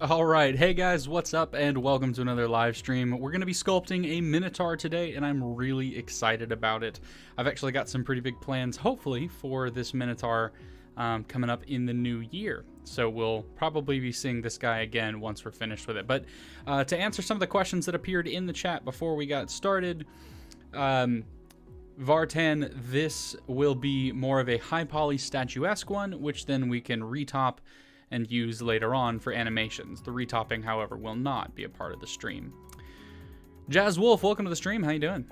Alright, hey guys, what's up, and welcome to another live stream. We're going to be sculpting a Minotaur today, and I'm really excited about it. I've actually got some pretty big plans, hopefully, for this Minotaur coming up in the new year. So we'll probably be seeing this guy again once we're finished with it. But to answer some of the questions that appeared in the chat before we got started, Vartan, this will be more of a high poly statuesque one, which then we can retop and use later on for animations. The retopping, however, will not be a part of the stream. Jazz Wolf, welcome to the stream. How you doing?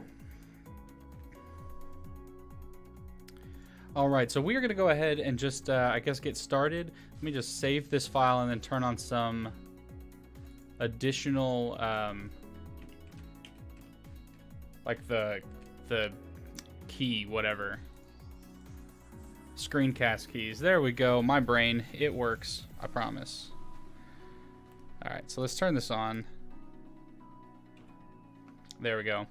All right, so we are going to go ahead and just, I guess, get started. Let me just save this file and then turn on some additional, like the key, whatever. Screencast keys. There we go. My brain, it works. I promise. All right, so let's turn this on. There we go.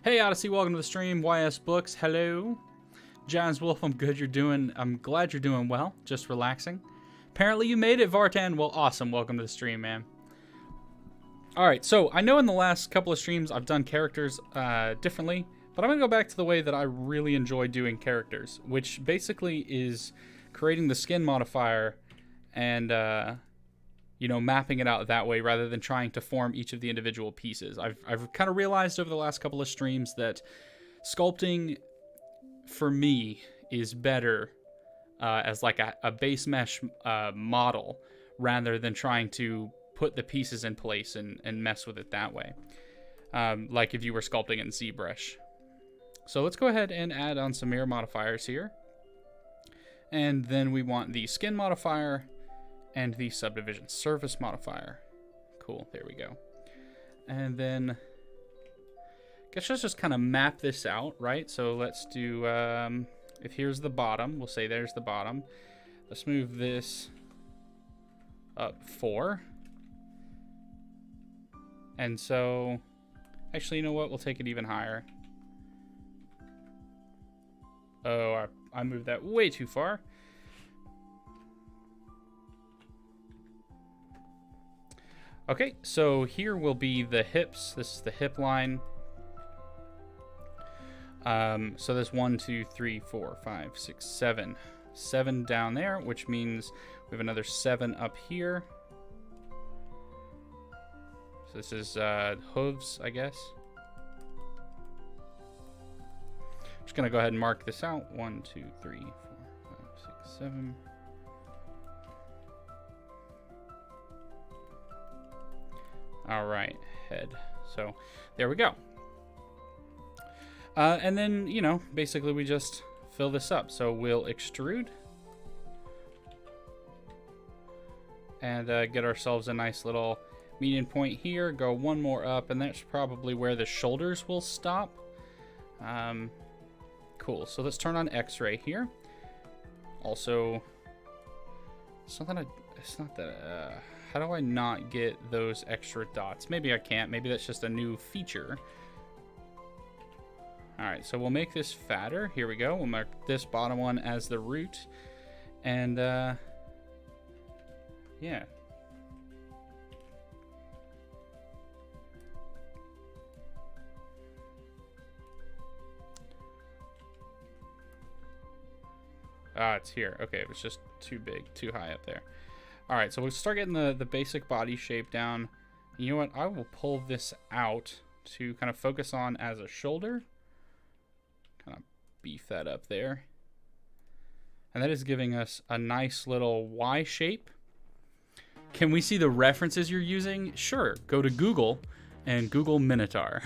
Hey Odyssey, welcome to the stream. YS Books, hello. Jazz Wolf, I'm glad you're doing well. Just relaxing. Apparently you made it, Vartan. Well, awesome. Welcome to the stream, man. All right, so I know in the last couple of streams I've done characters differently. But I'm going to go back to the way that I really enjoy doing characters, which basically is creating the skin modifier and, you know, mapping it out that way rather than trying to form each of the individual pieces. I've kind of realized over the last couple of streams that sculpting, for me, is better as like a base mesh model rather than trying to put the pieces in place and mess with it that way. Like if you were sculpting in ZBrush. So let's go ahead and add on some mirror modifiers here. And then we want the skin modifier and the subdivision surface modifier. Cool, there we go. And then, I guess let's just kind of map this out, right? So let's do, if here's the bottom, we'll say there's the bottom. Let's move this up 4. And so, actually, you know what? We'll take it even higher. Oh, I moved that way too far. Okay, so here will be the hips. This is the hip line. So there's 1, 2, 3, 4, 5, 6, 7. 7 down there, which means we have another 7 up here. So this is hooves, I guess. Just gonna go ahead and mark this out. 1, 2, 3, 4, 5, 6, 7. All right, head. So there we go. And then, you know, basically we just fill this up. So we'll extrude and get ourselves a nice little median point here. Go one more up, and that's probably where the shoulders will stop. Cool, so let's turn on X-ray here. Also, how do I not get those extra dots? Maybe I can't, maybe that's just a new feature. All right, so we'll make this fatter. Here we go, we'll mark this bottom one as the root. And, yeah. Ah, it's here. Okay, it was just too big, too high up there. All right, so we'll start getting the basic body shape down. You know what? I will pull this out to kind of focus on as a shoulder. Kind of beef that up there. And that is giving us a nice little Y shape. Can we see the references you're using? Sure. Go to Google and Google Minotaur.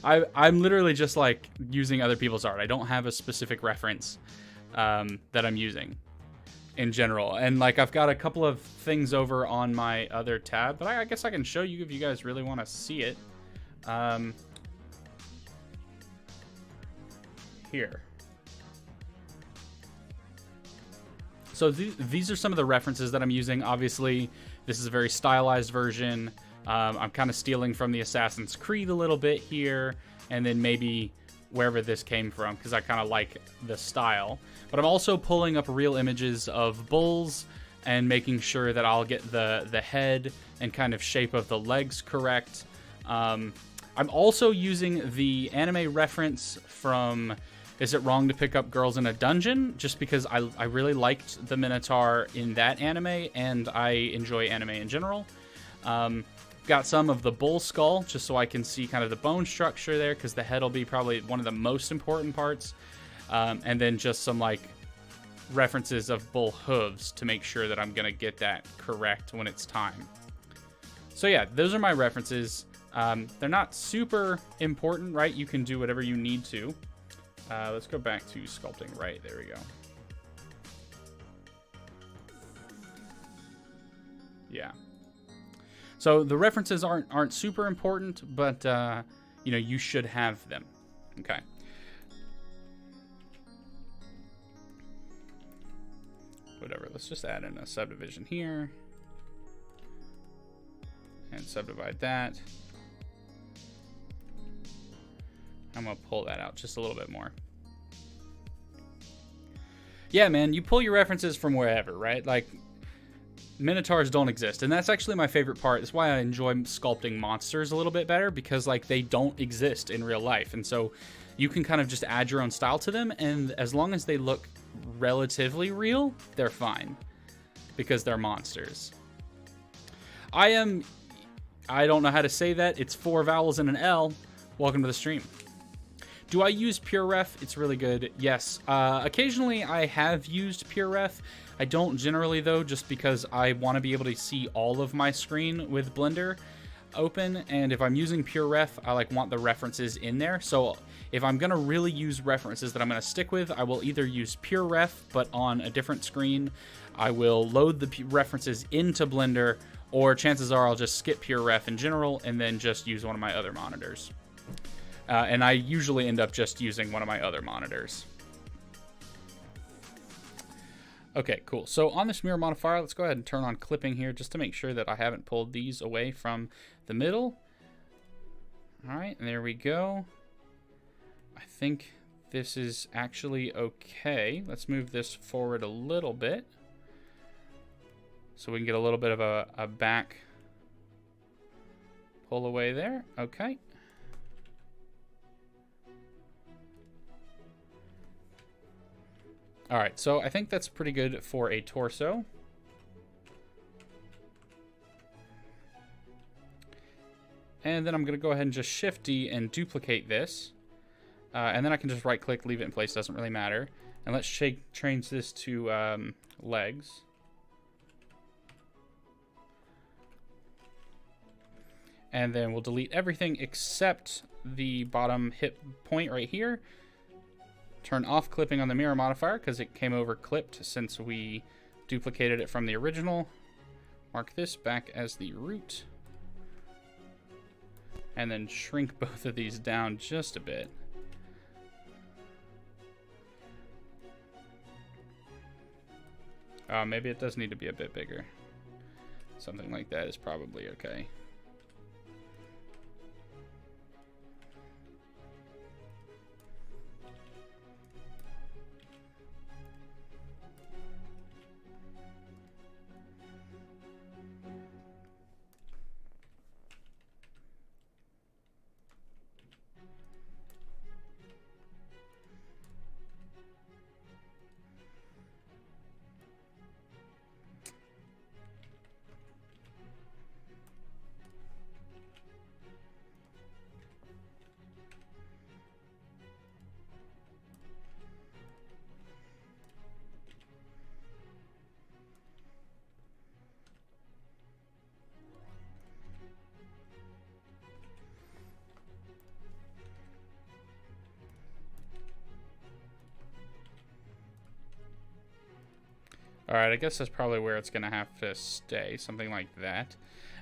I'm literally just like using other people's art. I don't have a specific reference that I'm using in general, and like I've got a couple of things over on my other tab, but I guess I can show you if you guys really want to see it. Here. So these are some of the references that I'm using. Obviously, this is a very stylized version. I'm kind of stealing from the Assassin's Creed a little bit here, and then maybe wherever this came from, because I kind of like the style. But I'm also pulling up real images of bulls and making sure that I'll get the head and kind of shape of the legs correct. I'm also using the anime reference from Is It Wrong to Pick Up Girls in a Dungeon? Just because I really liked the Minotaur in that anime, and I enjoy anime in general. Got some of the bull skull, just so I can see kind of the bone structure there, because the head will be probably one of the most important parts. And then just some, like, references of bull hooves to make sure that I'm going to get that correct when it's time. So yeah, those are my references. They're not super important, right? You can do whatever you need to. Let's go back to sculpting, right? There we go. Yeah. So the references aren't super important, but you know, you should have them. Okay. Whatever. Let's just add in a subdivision here and subdivide that. I'm gonna pull that out just a little bit more. Yeah, man, you pull your references from wherever, right? Like, Minotaurs don't exist, and that's actually my favorite part. That's why I enjoy sculpting monsters a little bit better, because like they don't exist in real life, and so you can kind of just add your own style to them, and as long as they look relatively real, they're fine, because they're monsters. I don't know how to say that. It's 4 vowels and an L. Welcome to the stream. Do I use Pure Ref? It's really good. Yes. Occasionally I have used Pure Ref. I don't generally though, just because I want to be able to see all of my screen with Blender open, and if I'm using Pure Ref, I like want the references in there. So if I'm gonna really use references that I'm gonna stick with, I will either use Pure Ref but on a different screen. I will load the references into Blender, or chances are I'll just skip Pure Ref in general and then just use one of my other monitors. And I usually end up just using one of my other monitors. Okay, cool. So on this mirror modifier, let's go ahead and turn on clipping here just to make sure that I haven't pulled these away from the middle. All right, and there we go. I think this is actually okay. Let's move this forward a little bit so we can get a little bit of a back pull away there. Okay. All right, so I think that's pretty good for a torso. And then I'm gonna go ahead and just Shift D and duplicate this. And then I can just right click, leave it in place, doesn't really matter. And let's change this to legs. And then we'll delete everything except the bottom hip point right here. Turn off clipping on the mirror modifier because it came over clipped since we duplicated it from the original. Mark this back as the root. And then shrink both of these down just a bit. Maybe it does need to be a bit bigger. Something like that is probably okay. All right, I guess that's probably where it's gonna have to stay, something like that.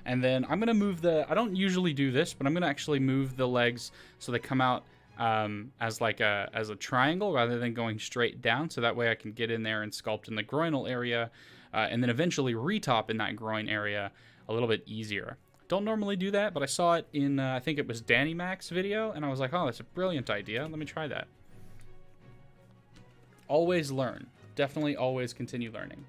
And then I'm gonna move I don't usually do this, but I'm gonna actually move the legs so they come out as a triangle rather than going straight down. So that way I can get in there and sculpt in the groinal area, and then eventually retop in that groin area a little bit easier. Don't normally do that, but I saw it in, I think it was Danny Mac's video, and I was like, oh, that's a brilliant idea. Let me try that. Always learn. Definitely always continue learning.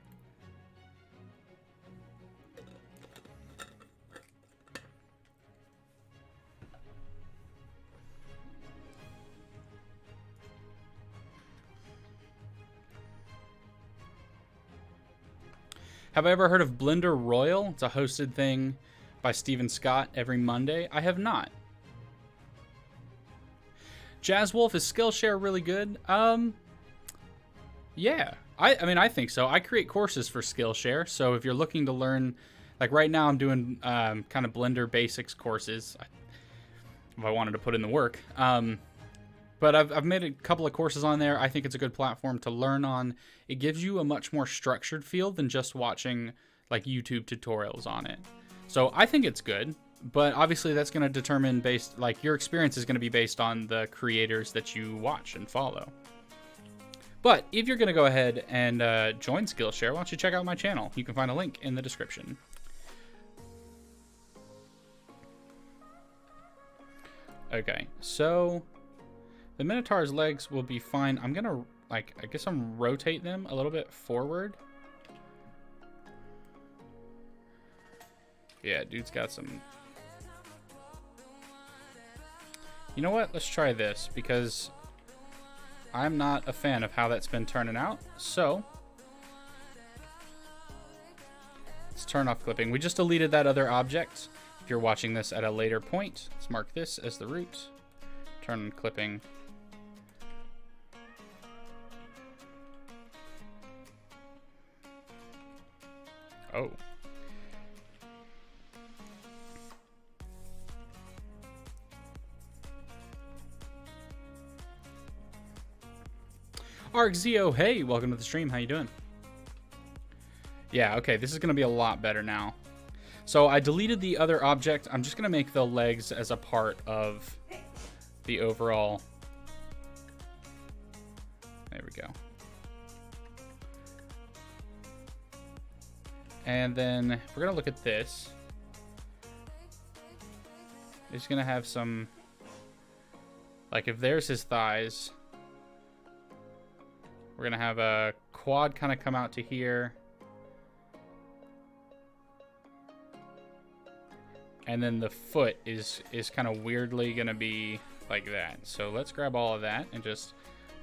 Have I ever heard of Blender Royal? It's a hosted thing by Steven Scott every Monday. I have not. Jazz Wolf, is Skillshare really good? Yeah. I mean, I think so. I create courses for Skillshare, so if you're looking to learn, like right now I'm doing kind of Blender basics courses, if I wanted to put in the work. But I've made a couple of courses on there. I think it's a good platform to learn on. It gives you a much more structured feel than just watching like YouTube tutorials on it. So I think it's good, but obviously that's going to determine like your experience is going to be based on the creators that you watch and follow. But if you're going to go ahead and join Skillshare, why don't you check out my channel? You can find a link in the description. Okay, so the Minotaur's legs will be fine. I'm going to, like, I guess I'm rotate them a little bit forward. Yeah, dude's got some... You know what? Let's try this, because I'm not a fan of how that's been turning out. So let's turn off clipping. We just deleted that other object. If you're watching this at a later point, let's mark this as the root. Turn on clipping. Oh. ArcZeo, hey, welcome to the stream. How you doing? Yeah, okay, this is going to be a lot better now. So I deleted the other object. I'm just going to make the legs as a part of the overall. There we go. And then we're going to look at this. It's going to have some, like if there's his thighs, we're going to have a quad kind of come out to here. And then the foot is kind of weirdly going to be like that. So let's grab all of that and just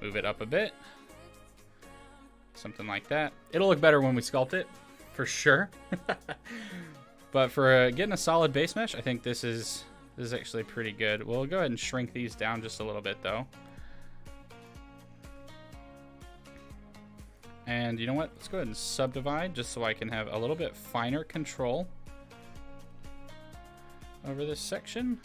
move it up a bit. Something like that. It'll look better when we sculpt it, for sure. But for getting a solid base mesh, I think this is actually pretty good. We'll go ahead and shrink these down just a little bit, though. And you know what? Let's go ahead and subdivide just so I can have a little bit finer control over this section.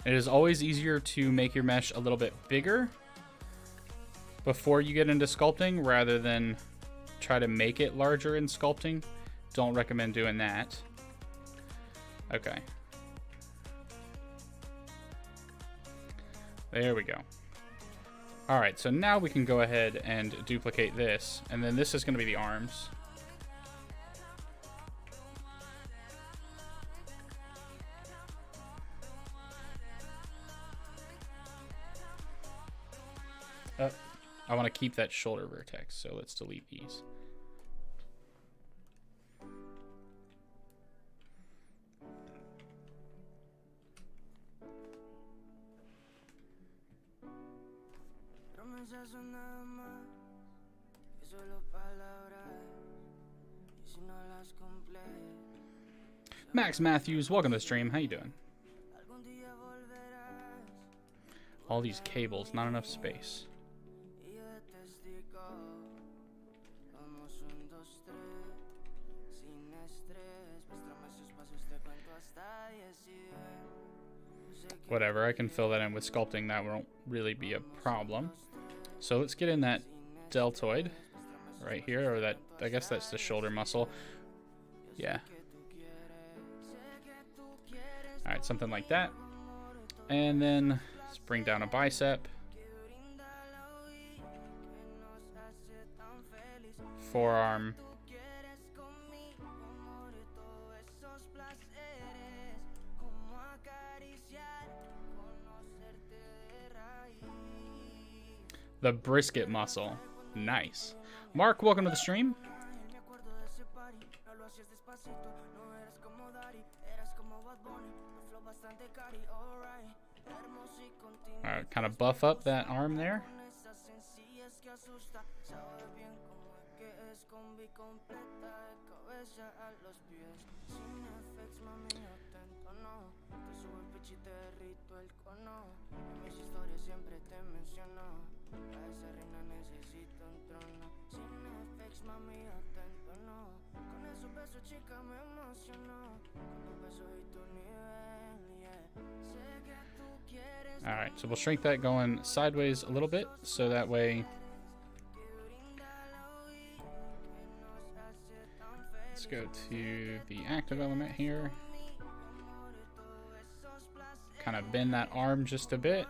It is always easier to make your mesh a little bit bigger before you get into sculpting rather than try to make it larger in sculpting. Don't recommend doing that. Okay. There we go. All right, so now we can go ahead and duplicate this, and then this is going to be the arms. I want to keep that shoulder vertex, so let's delete these. Max Matthews, welcome to the stream. How you doing? All these cables, not enough space. Whatever, I can fill that in with sculpting. That won't really be a problem. So let's get in that deltoid right here, or that, I guess that's the shoulder muscle. Yeah. All right, something like that. And then let's bring down a bicep. Forearm. The brisket muscle. Nice. Mark, welcome to the stream. Alright, kind of buff up that arm there. Alright, so we'll shrink that going sideways a little bit, so that way... Let's go to the active element here. Kind of bend that arm just a bit.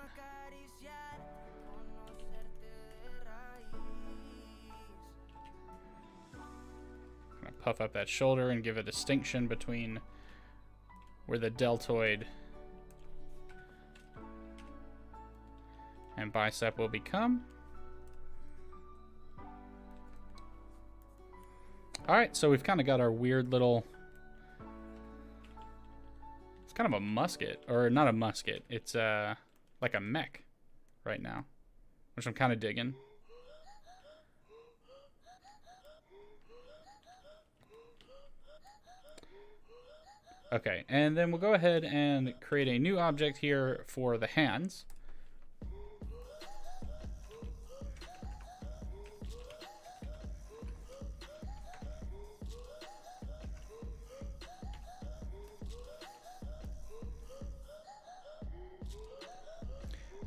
Kind of puff up that shoulder and give a distinction between where the deltoid and bicep will become. Alright, so we've kind of got our weird little... It's kind of a musket. Or not a musket. It's like a mech right now. Which I'm kind of digging. Okay, and then we'll go ahead and create a new object here for the hands.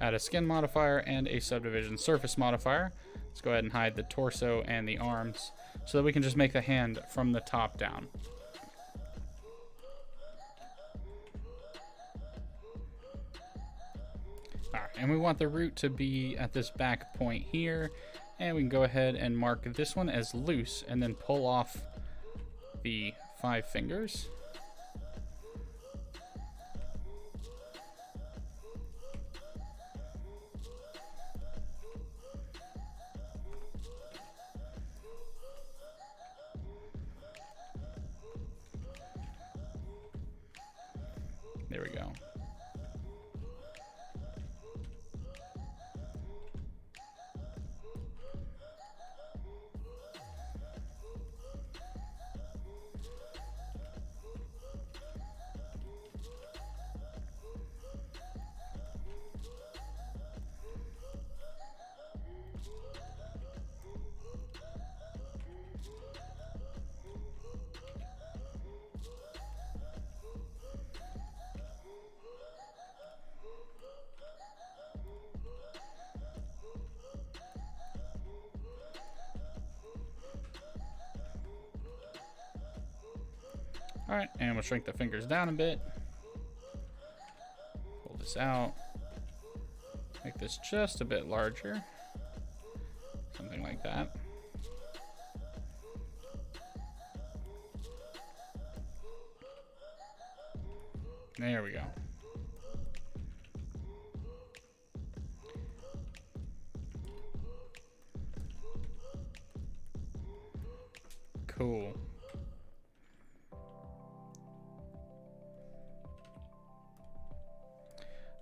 Add a skin modifier and a subdivision surface modifier. Let's go ahead and hide the torso and the arms so that we can just make the hand from the top down. Alright, and we want the root to be at this back point here, and we can go ahead and mark this one as loose and then pull off the 5 fingers. There we go. Alright, and we'll shrink the fingers down a bit. Pull this out. Make this just a bit larger. Something like that. There we go. Cool.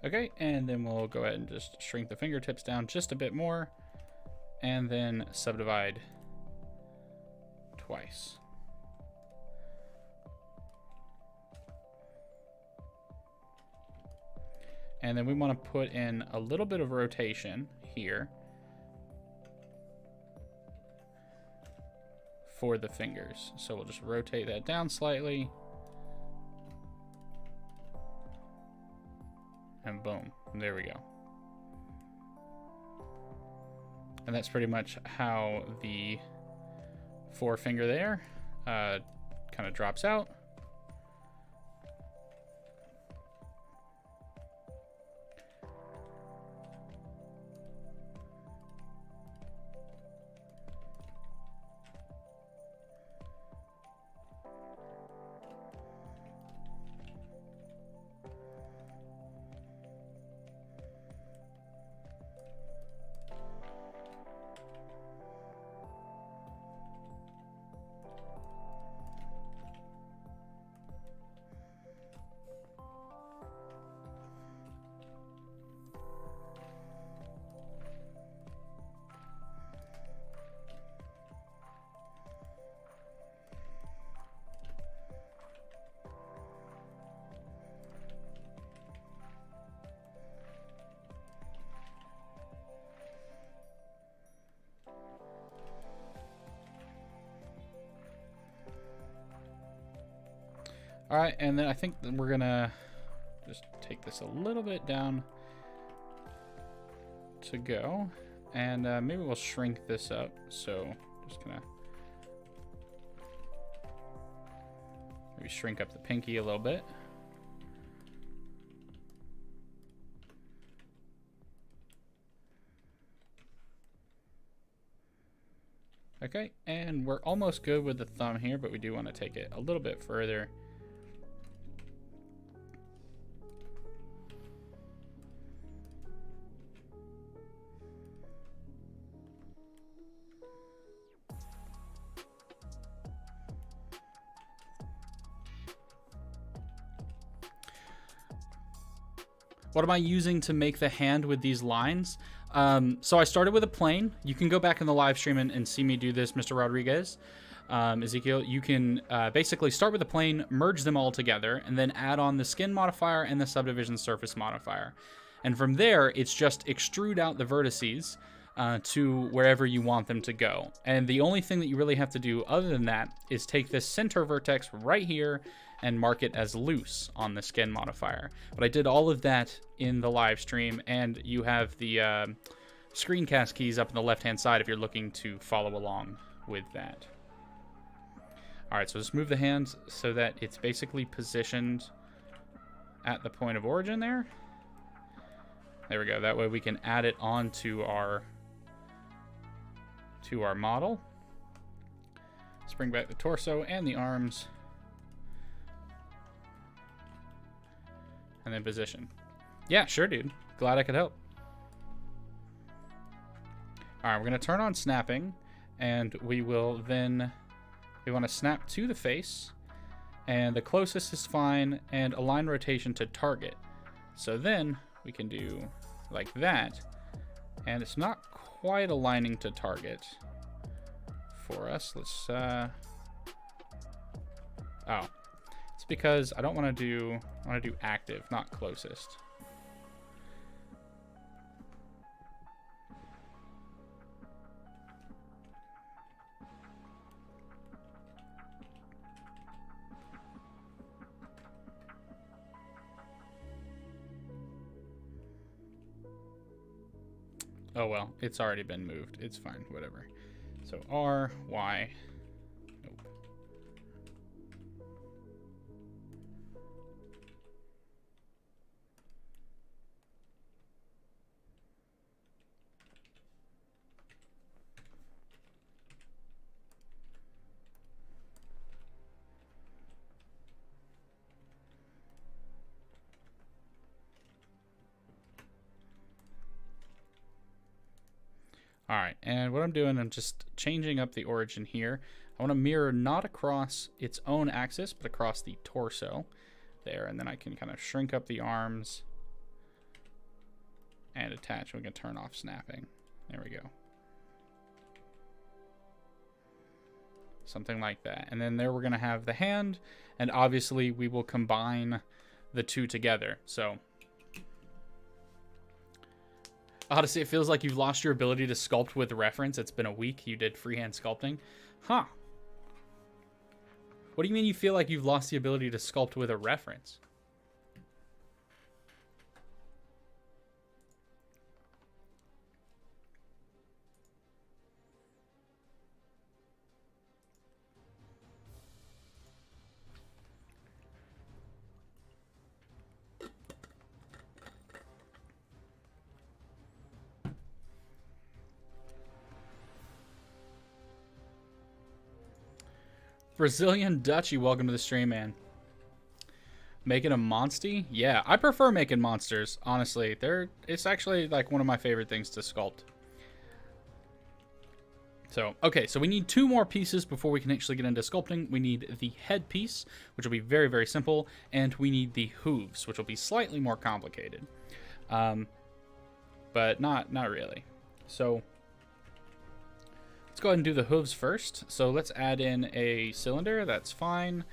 Okay, and then we'll go ahead and just shrink the fingertips down just a bit more, and then subdivide twice. And then we want to put in a little bit of rotation here for the fingers. So we'll just rotate that down slightly. And boom, there we go. And that's pretty much how the forefinger there kind of drops out. All right, and then I think that we're gonna just take this a little bit down to go, and maybe we'll shrink this up. So just gonna maybe shrink up the pinky a little bit. Okay, and we're almost good with the thumb here, but we do want to take it a little bit further. What am I using to make the hand with these lines? So I started with a plane. You can go back in the live stream and see me do this, Mr. Rodriguez. Ezekiel, you can basically start with a plane, merge them all together, and then add on the skin modifier and the subdivision surface modifier. And from there, it's just extrude out the vertices to wherever you want them to go. And the only thing that you really have to do other than that is take this center vertex right here and mark it as loose on the skin modifier. But I did all of that in the live stream, and you have the screencast keys up on the left-hand side if you're looking to follow along with that. All right, so just move the hand so that it's basically positioned at the point of origin there. There we go. That way we can add it onto our model. Let's bring back the torso and the arms. And then position. Yeah, sure, dude. Glad I could help. All right, we're going to turn on snapping, and we will then, we want to snap to the face, and the closest is fine, and align rotation to target. So then we can do like that, and it's not quite aligning to target for us. Let's, oh. It's because I don't want to do, I want to do active, not closest. Oh well, it's already been moved. It's fine, whatever. So R, Y, nope. All right, and what I'm doing, I'm just changing up the origin here. I want to mirror not across its own axis, but across the torso there, and then I can kind of shrink up the arms and attach. We can turn off snapping. There we go. Something like that. And then there we're going to have the hand, and obviously we will combine the two together. So Odyssey, it feels like you've lost your ability to sculpt with reference. It's been a week. You did freehand sculpting. Huh. What do you mean you feel like you've lost the ability to sculpt with a reference? Brazilian Dutchy, welcome to the stream, man. Making a monsty? Yeah, I prefer making monsters, honestly. It's actually like one of my favorite things to sculpt. So, okay, so we need two more pieces before we can actually get into sculpting. We need the head piece, which will be very, very simple, and we need the hooves, which will be slightly more complicated. But not really. So let's go ahead and do the hooves first. So let's add in a cylinder. That's fine.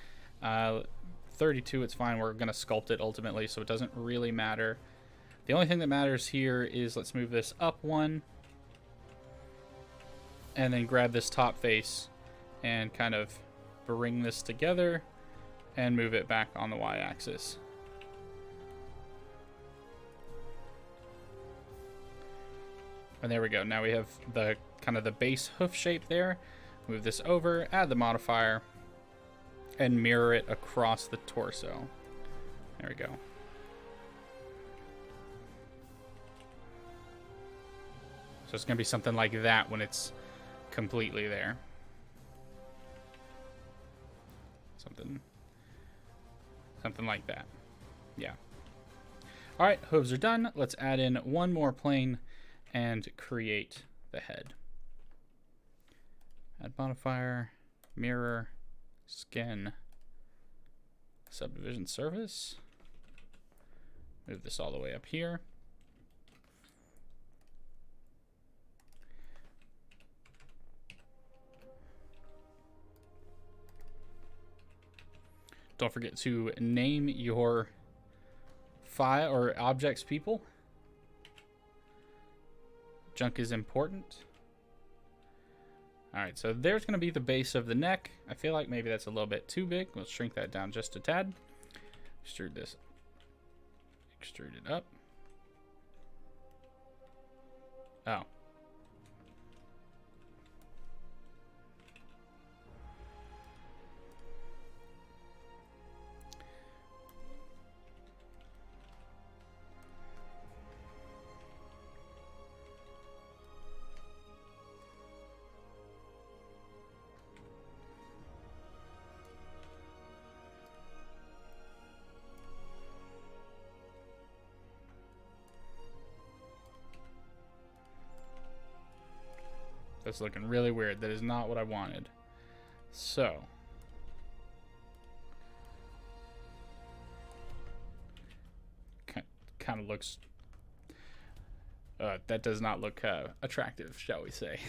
32, it's fine. We're going to sculpt it ultimately, so it doesn't really matter. The only thing that matters here is let's move this up one. And then grab this top face and kind of bring this together. and move it back on the y-axis. And there we go. Now we have the kind of the base hoof shape there. Move this over, add the modifier, and mirror it across the torso. There we go. So it's going to be something like that when it's completely there. Something like that. Yeah. All right, hooves are done. Let's add in one more plane and create the head. Add modifier, mirror, skin, subdivision surface. Move this all the way up here. Don't forget to name your file or objects people. Junk is important. All right, so there's going to be the base of the neck. I feel like maybe that's a little bit too big. We'll shrink that down just a tad. Extrude this. Extrude it up. Oh. That's looking really weird. That is not what I wanted. So. Kind of looks... that does not look attractive, shall we say.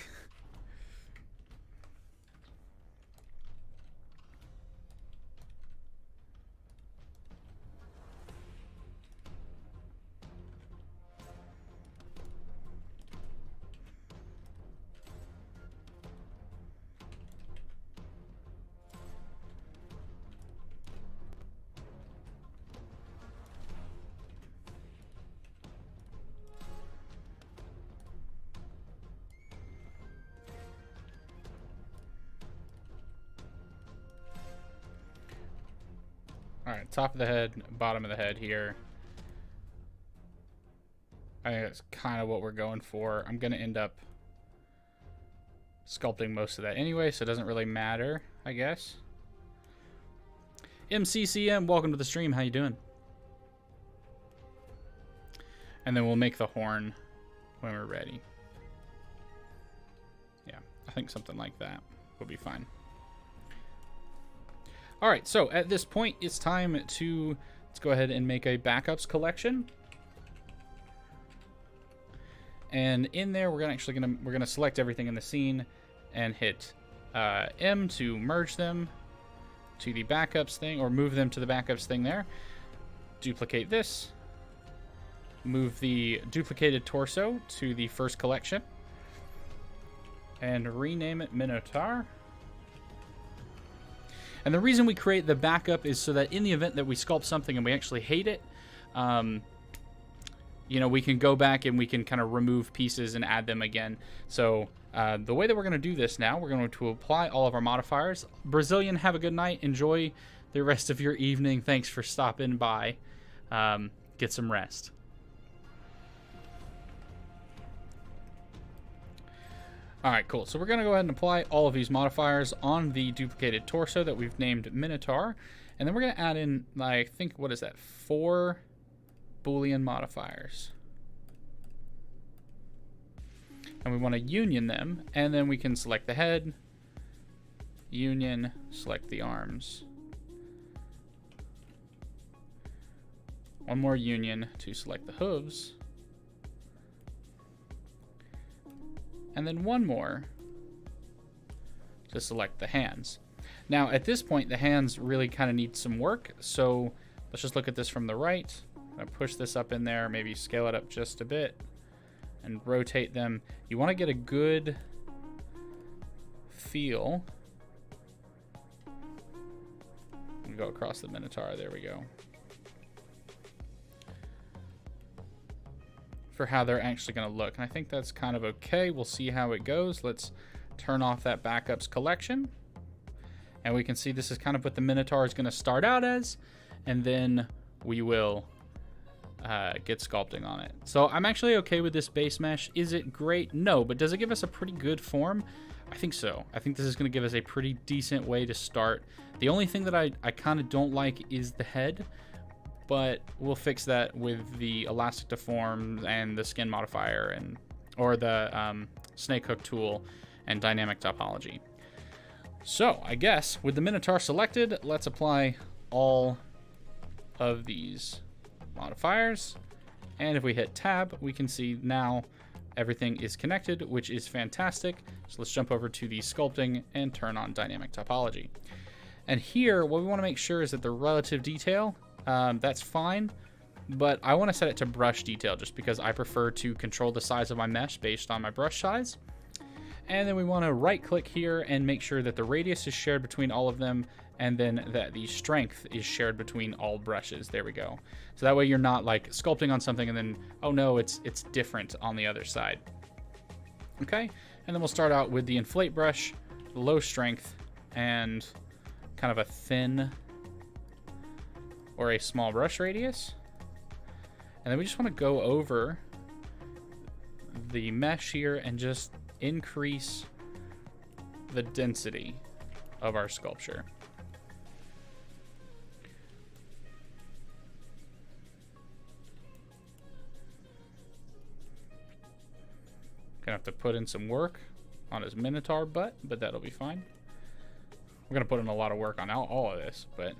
Alright, top of the head, bottom of the head here. I think that's kind of what we're going for. I'm going to end up sculpting most of that anyway, so it doesn't really matter, I guess. MCCM, welcome to the stream. How you doing? And then we'll make the horn when we're ready. Yeah, I think something like that will be fine. All right, so at this point, it's time to let's go ahead and make a backups collection. And in there, we're gonna select everything in the scene and hit M to merge them to the backups thing, or move them to the backups thing there. Duplicate this. Move the duplicated torso to the first collection. And rename it Minotaur. And the reason we create the backup is so that in the event that we sculpt something and we actually hate it, you know, we can go back and we can kind of remove pieces and add them again. So the way that we're going to do this now, we're going to apply all of our modifiers. Brazilian, have a good night. Enjoy the rest of your evening. Thanks for stopping by. Get some rest. All right, cool. So we're going to go ahead and apply all of these modifiers on the duplicated torso that we've named Minotaur. And then we're going to add in, I think, what is that? 4 Boolean modifiers. And we want to union them. And then we can select the head, union, select the arms. One more union to select the hooves. And then one more to select the hands. Now, at this point, the hands really kind of need some work. So let's just look at this from the right. I'm going to push this up in there, maybe scale it up just a bit and rotate them. You want to get a good We go across the Minotaur. There we go. For how they're actually going to look. And I think that's kind of okay. We'll see how it goes. Let's turn off that backups collection. And we can see this is kind of what the Minotaur is going to start out as. And then we will get sculpting on it. So I'm actually okay with this base mesh. Is it great? No, but does it give us a pretty good form? I think so. I think this is going to give us a pretty decent way to start. The only thing that I kind of don't like is the head. But we'll fix that with the elastic deform and the skin modifier or the snake hook tool and dynamic topology. So I guess with the Minotaur selected, let's apply all of these modifiers. And if we hit tab, we can see now everything is connected, which is fantastic. So let's jump over to the sculpting and turn on dynamic topology. And here, what we want to make sure is that the relative detail, that's fine, but I want to set it to brush detail just because I prefer to control the size of my mesh based on my brush size. And then we want to right click here and make sure that the radius is shared between all of them, and then that the strength is shared between all brushes. There we go. So that way you're not like sculpting on something and then, oh no, it's different on the other side. Okay, and then we'll start out with the inflate brush, low strength, and kind of a thin or a small brush radius. And then we just want to go over the mesh here and just increase the density of our sculpture. Gonna have to put in some work on his Minotaur butt, but that'll be fine. We're gonna put in a lot of work on all of this, but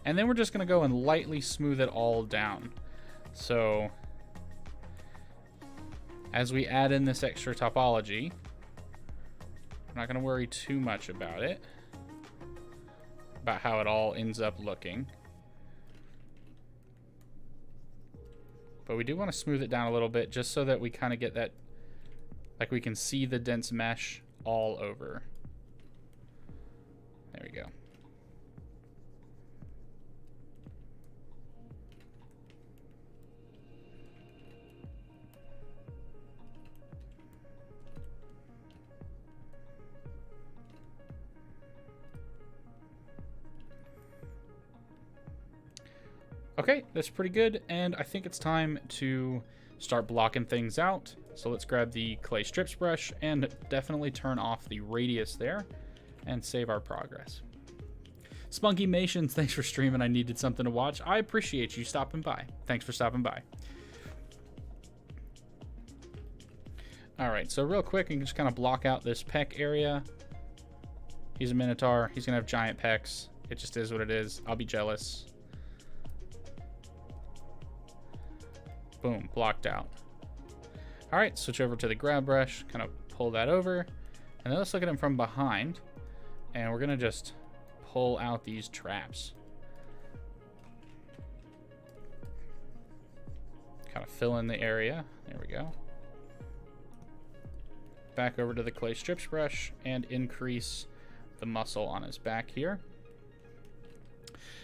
and then we're just going to go and lightly smooth it all down. So as we add in this extra topology, I'm not going to worry too much about it, about how it all ends up looking. But we do want to smooth it down a little bit just so that we kind of get that, like we can see the dense mesh all over. There we go. Okay, that's pretty good, and I think it's time to start blocking things out. So let's grab the clay strips brush and definitely turn off the radius there and save our progress. Spunky Mations, thanks for streaming. I needed something to watch. I appreciate you stopping by. Thanks for stopping by. All right, so real quick, I can just kind of block out this pec area. He's a Minotaur. He's gonna have giant pecs. It just is what it is. I'll be jealous. Boom, blocked out. All right, switch over to the grab brush, kind of pull that over, and then let's look at him from behind, and we're gonna just pull out these traps. Kind of fill in the area. There we go. Back over to the clay strips brush and increase the muscle on his back here.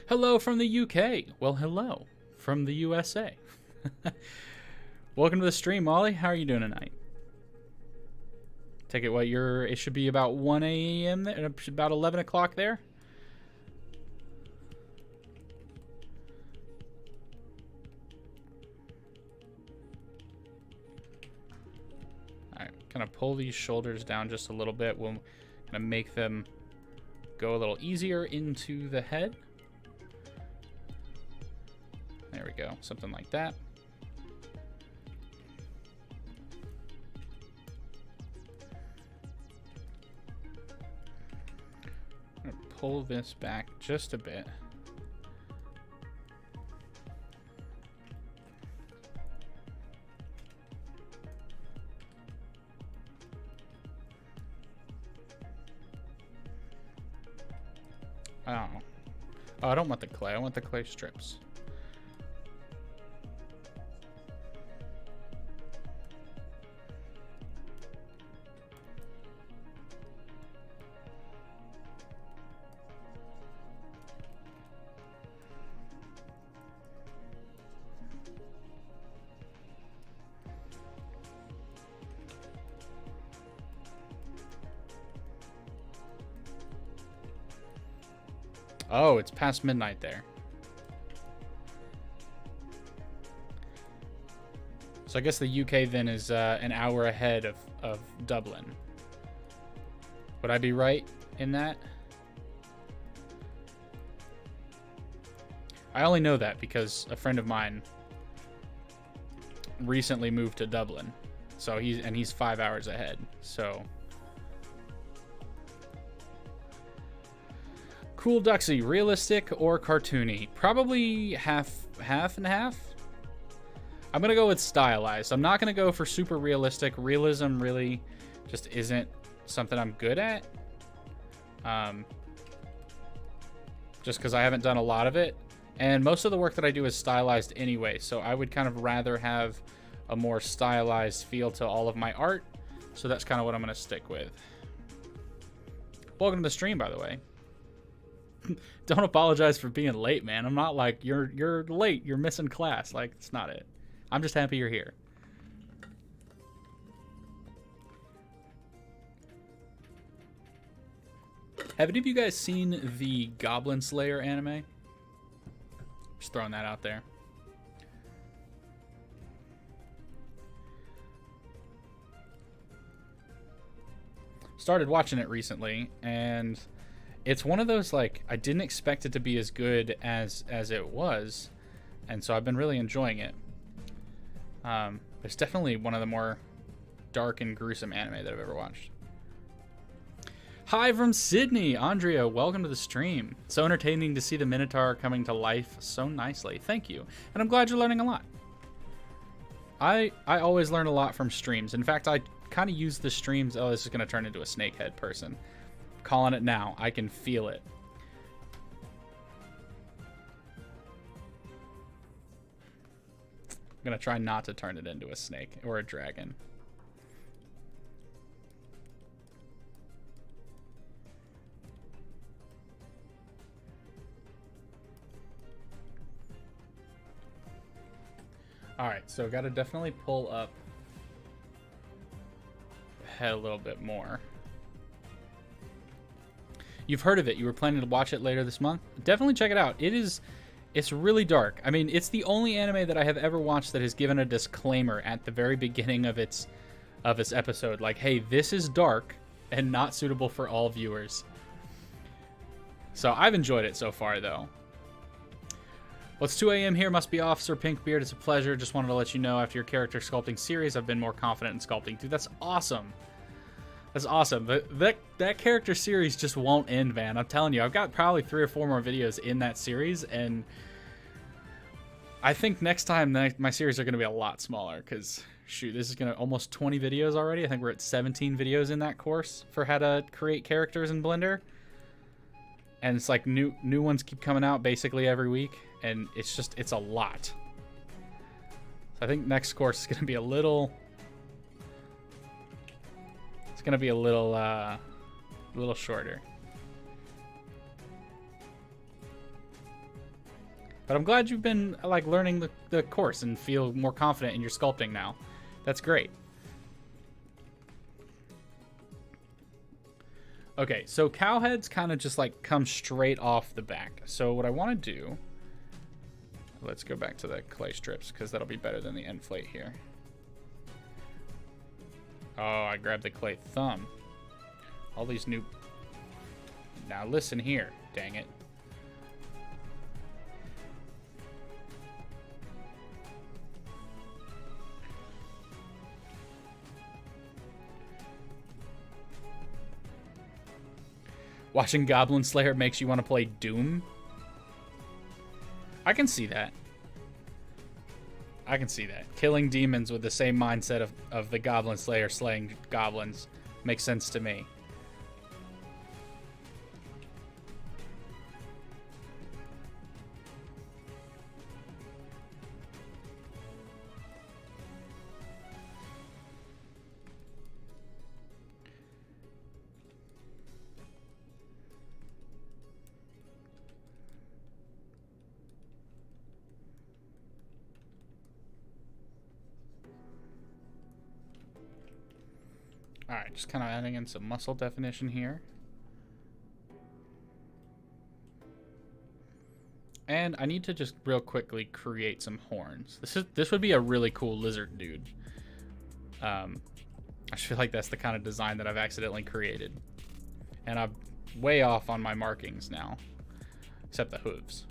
Hello from the UK. Well, hello from the USA. Welcome to the stream, Molly. How are you doing tonight? Take it what it should be about 1 a.m. about 11 o'clock there. All right, kind of pull these shoulders down just a little bit. We'll kind of make them go a little easier into the head. There we go, something like that. I'm gonna pull this back just a bit. Oh, I don't want the clay. I want the clay strips. Oh, it's past midnight there. So I guess the UK then is an hour ahead of Dublin. Would I be right in that? I only know that because a friend of mine recently moved to Dublin. So he's 5 hours ahead. So Cool Duxie, realistic or cartoony? Probably half and half. I'm gonna go with stylized. I'm not gonna go for super realistic. Realism really just isn't something I'm good at. Just because I haven't done a lot of it. And most of the work that I do is stylized anyway. So I would kind of rather have a more stylized feel to all of my art. So that's kind of what I'm gonna stick with. Welcome to the stream, by the way. Don't apologize for being late, man. I'm not like, you're late, you're missing class. Like, it's not it. I'm just happy you're here. Have any of you guys seen the Goblin Slayer anime? Just throwing that out there. Started watching it recently, and it's one of those, like, I didn't expect it to be as good as it was, and so I've been really enjoying it. It's definitely one of the more dark and gruesome anime that I've ever watched. Hi from Sydney, Andrea, welcome to the stream. So entertaining to see the Minotaur coming to life so nicely. Thank you, and I'm glad you're learning a lot. I always learn a lot from streams. In fact, I kind of use the streams. Oh, this is going to turn into a snakehead person. Calling it now. I can feel it. I'm going to try not to turn it into a snake or a dragon. Alright, so got to definitely pull up the head a little bit more. You've heard of it. You were planning to watch it later this month. Definitely check it out. It's really dark. I mean, it's the only anime that I have ever watched that has given a disclaimer at the very beginning of its episode. Like, hey, this is dark and not suitable for all viewers. So I've enjoyed it so far, though. Well, it's 2 a.m. here. Must be Officer Pinkbeard. It's a pleasure. Just wanted to let you know after your character sculpting series, I've been more confident in sculpting. Dude, that's awesome. That's awesome. That character series just won't end, man. I'm telling you, I've got probably 3 or 4 more videos in that series, and I think next time my series are going to be a lot smaller because, shoot, this is going to almost 20 videos already. I think we're at 17 videos in that course for how to create characters in Blender. And it's like new ones keep coming out basically every week, and it's a lot. So I think next course is going to be a little... It's going to be a little shorter. But I'm glad you've been like learning the course and feel more confident in your sculpting now. That's great. Okay, so cow heads kind of just like come straight off the back. So what I want to do, let's go back to the clay strips because that'll be better than the end plate here. Oh, I grabbed the clay thumb. All these new... Now listen here, dang it. Watching Goblin Slayer makes you want to play Doom? I can see that. I can see that. Killing demons with the same mindset of the Goblin Slayer slaying goblins makes sense to me. Alright, just kind of adding in some muscle definition here. And I need to just real quickly create some horns. This would be a really cool lizard dude. I just feel like that's the kind of design that I've accidentally created. And I'm way off on my markings now, except the hooves.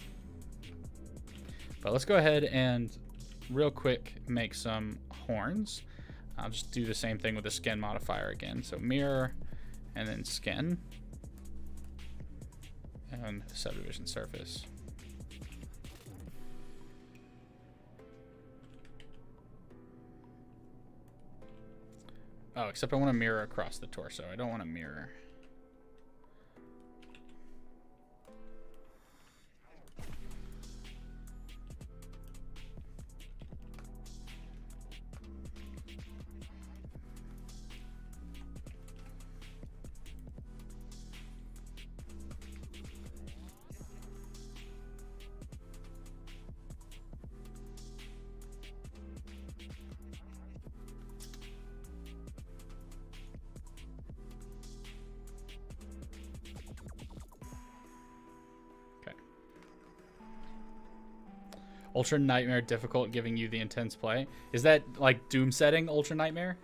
But let's go ahead and real quick make some horns. I'll just do the same thing with the skin modifier again. So mirror and then skin and subdivision surface. Oh, except I want to mirror across the torso. I don't want to mirror. Ultra Nightmare difficult, giving you the intense play. Is that like Doom setting, Ultra Nightmare?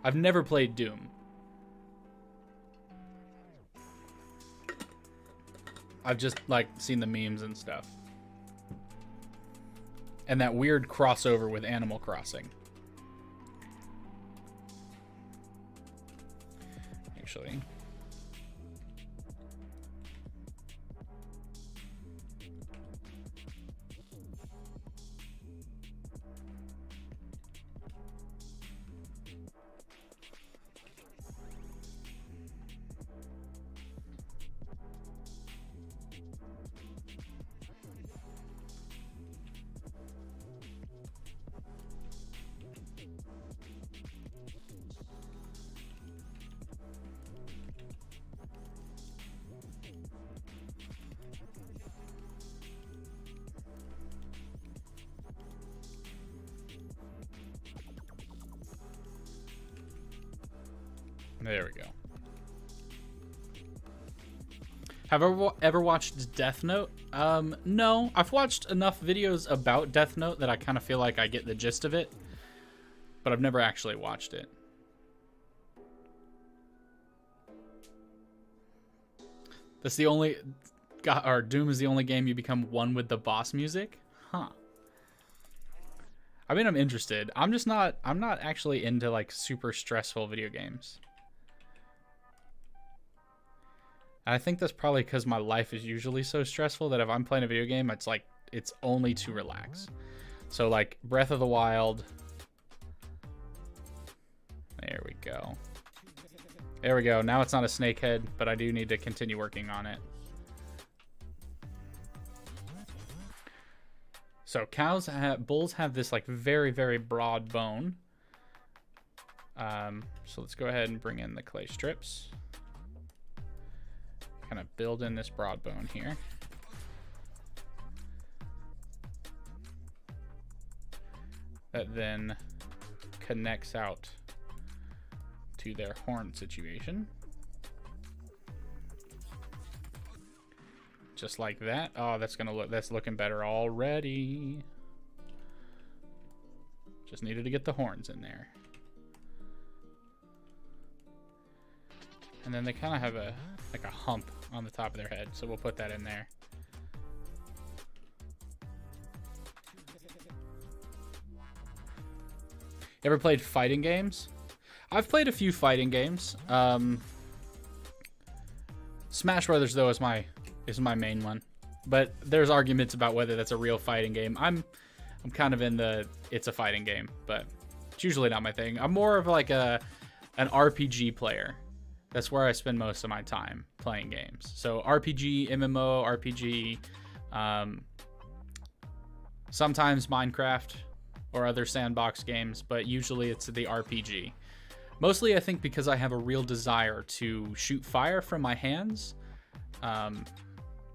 I've never played Doom. I've just like seen the memes and stuff. And that weird crossover with Animal Crossing. Actually. There we go. Have I ever watched Death Note? No. I've watched enough videos about Death Note that I kind of feel like I get the gist of it, but I've never actually watched it. That's the only... or Doom is the only game you become one with the boss music? Huh. I mean, I'm interested. I'm not actually into like super stressful video games. I think that's probably because my life is usually so stressful that if I'm playing a video game, it's like, it's only to relax. So like Breath of the Wild. There we go. There we go. Now it's not a snake head, but I do need to continue working on it. So bulls have this like very, very broad bone. So let's go ahead and bring in the clay strips. Kind of build in this broad bone here. That then connects out to their horn situation. Just like that. Oh, that's looking better already. Just needed to get the horns in there. And then they kind of have a hump on the top of their head, so we'll put that in there. Ever played fighting games? I've played a few fighting games. Smash Brothers though is my main one, but there's arguments about whether that's a real fighting game. I'm kind of in the it's a fighting game, but it's usually not my thing. I'm more of like an RPG player. That's where I spend most of my time playing games. So RPG, MMO, RPG, sometimes Minecraft or other sandbox games, but usually it's the RPG. Mostly I think because I have a real desire to shoot fire from my hands.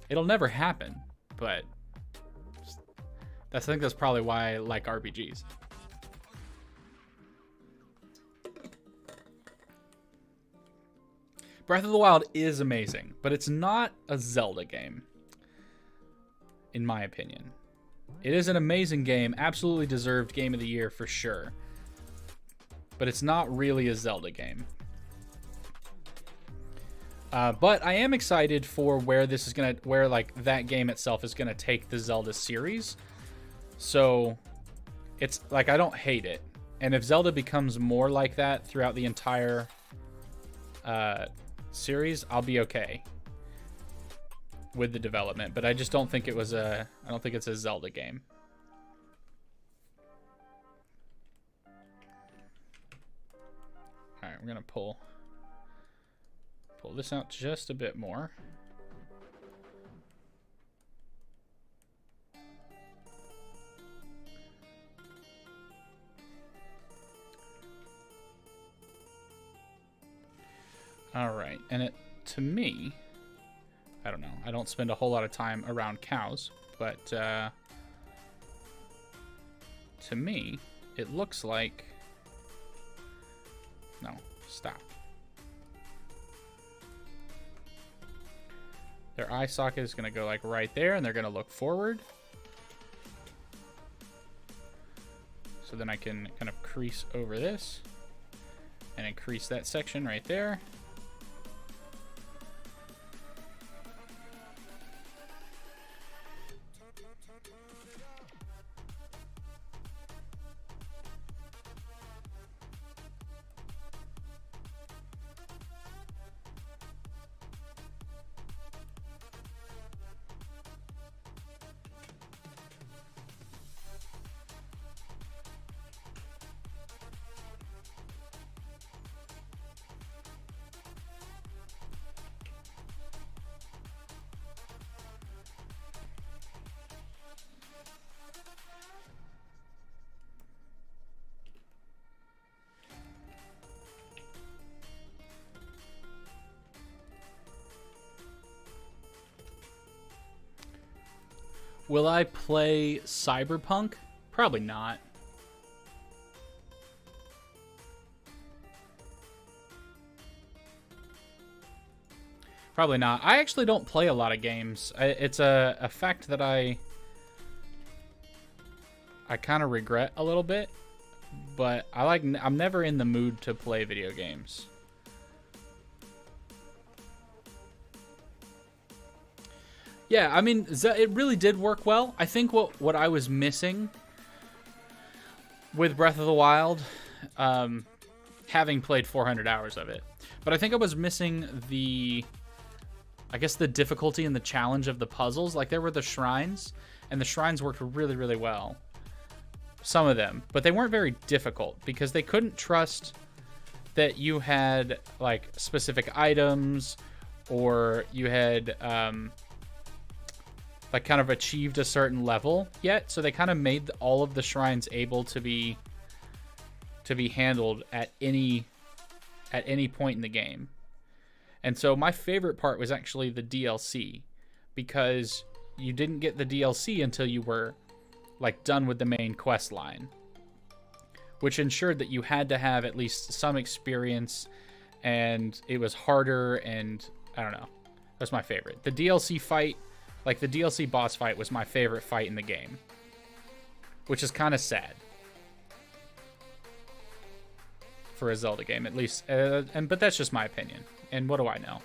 It'll never happen, but I think that's probably why I like RPGs. Breath of the Wild is amazing, but it's not a Zelda game. in my opinion. It is an amazing game, absolutely deserved Game of the Year for sure. But it's not really a Zelda game. But I am excited for where this is gonna, where like that game itself is gonna take the Zelda series. So it's like, I don't hate it. And if Zelda becomes more like that throughout the entire series, I'll be okay with the development. But I just don't think it was I don't think it's a Zelda game. All right, we're gonna pull this out just a bit more. All right, and to me, I don't know. I don't spend a whole lot of time around cows, but to me, it looks like, no, stop. Their eye socket is going to go like right there, and they're going to look forward. So then I can kind of crease over this and increase that section right there. Will I play Cyberpunk? Probably not. Probably not. I actually don't play a lot of games. It's a fact that I kind of regret a little bit, but I'm never in the mood to play video games. Yeah, I mean, it really did work well. I think what I was missing with Breath of the Wild, having played 400 hours of it, but I think I was missing I guess the difficulty and the challenge of the puzzles. Like, there were the shrines, and the shrines worked really, really well. Some of them, but they weren't very difficult because they couldn't trust that you had like specific items, or you had like kind of achieved a certain level yet. So they kind of made all of the shrines able to be handled at any point in the game. And so my favorite part was actually the DLC, because you didn't get the DLC until you were like done with the main quest line, which ensured that you had to have at least some experience, and it was harder, and I don't know. That's my favorite. The DLC fight, like the DLC boss fight, was my favorite fight in the game, which is kind of sad for a Zelda game, at least. But that's just my opinion. And what do I know?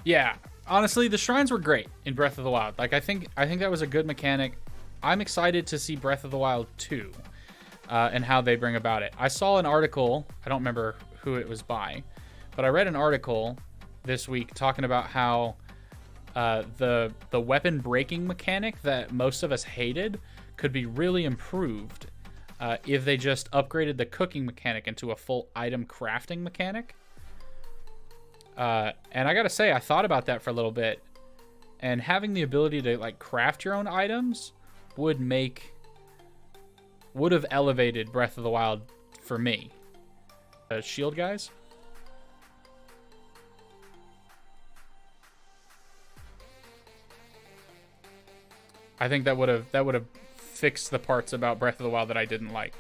Yeah, honestly, the shrines were great in Breath of the Wild. Like, I think that was a good mechanic. I'm excited to see Breath of the Wild 2 and how they bring about it. I saw an article, I don't remember who it was by, but I read an article this week talking about how the weapon breaking mechanic that most of us hated could be really improved if they just upgraded the cooking mechanic into a full item crafting mechanic. And I gotta say, I thought about that for a little bit, and having the ability to like craft your own items would have elevated Breath of the Wild for me. Shield guys. I think that would have fixed the parts about Breath of the Wild that I didn't like.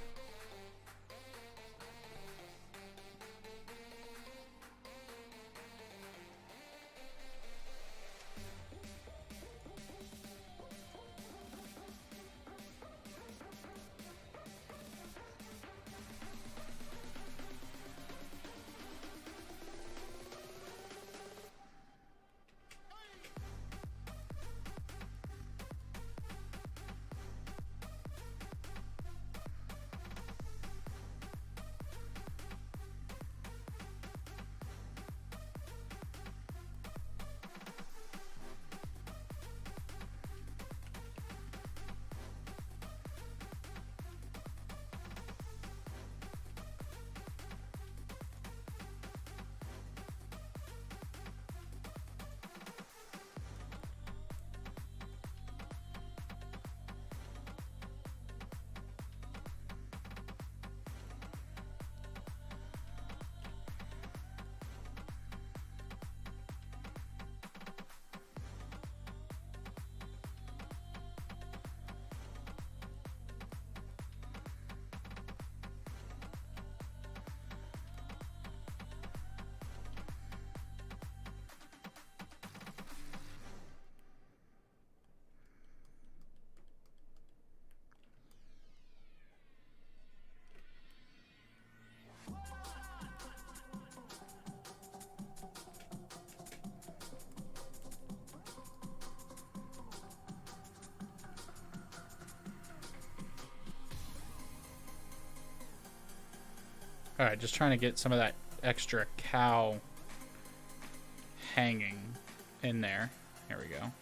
All right, just trying to get some of that extra cow hanging in there. There we go.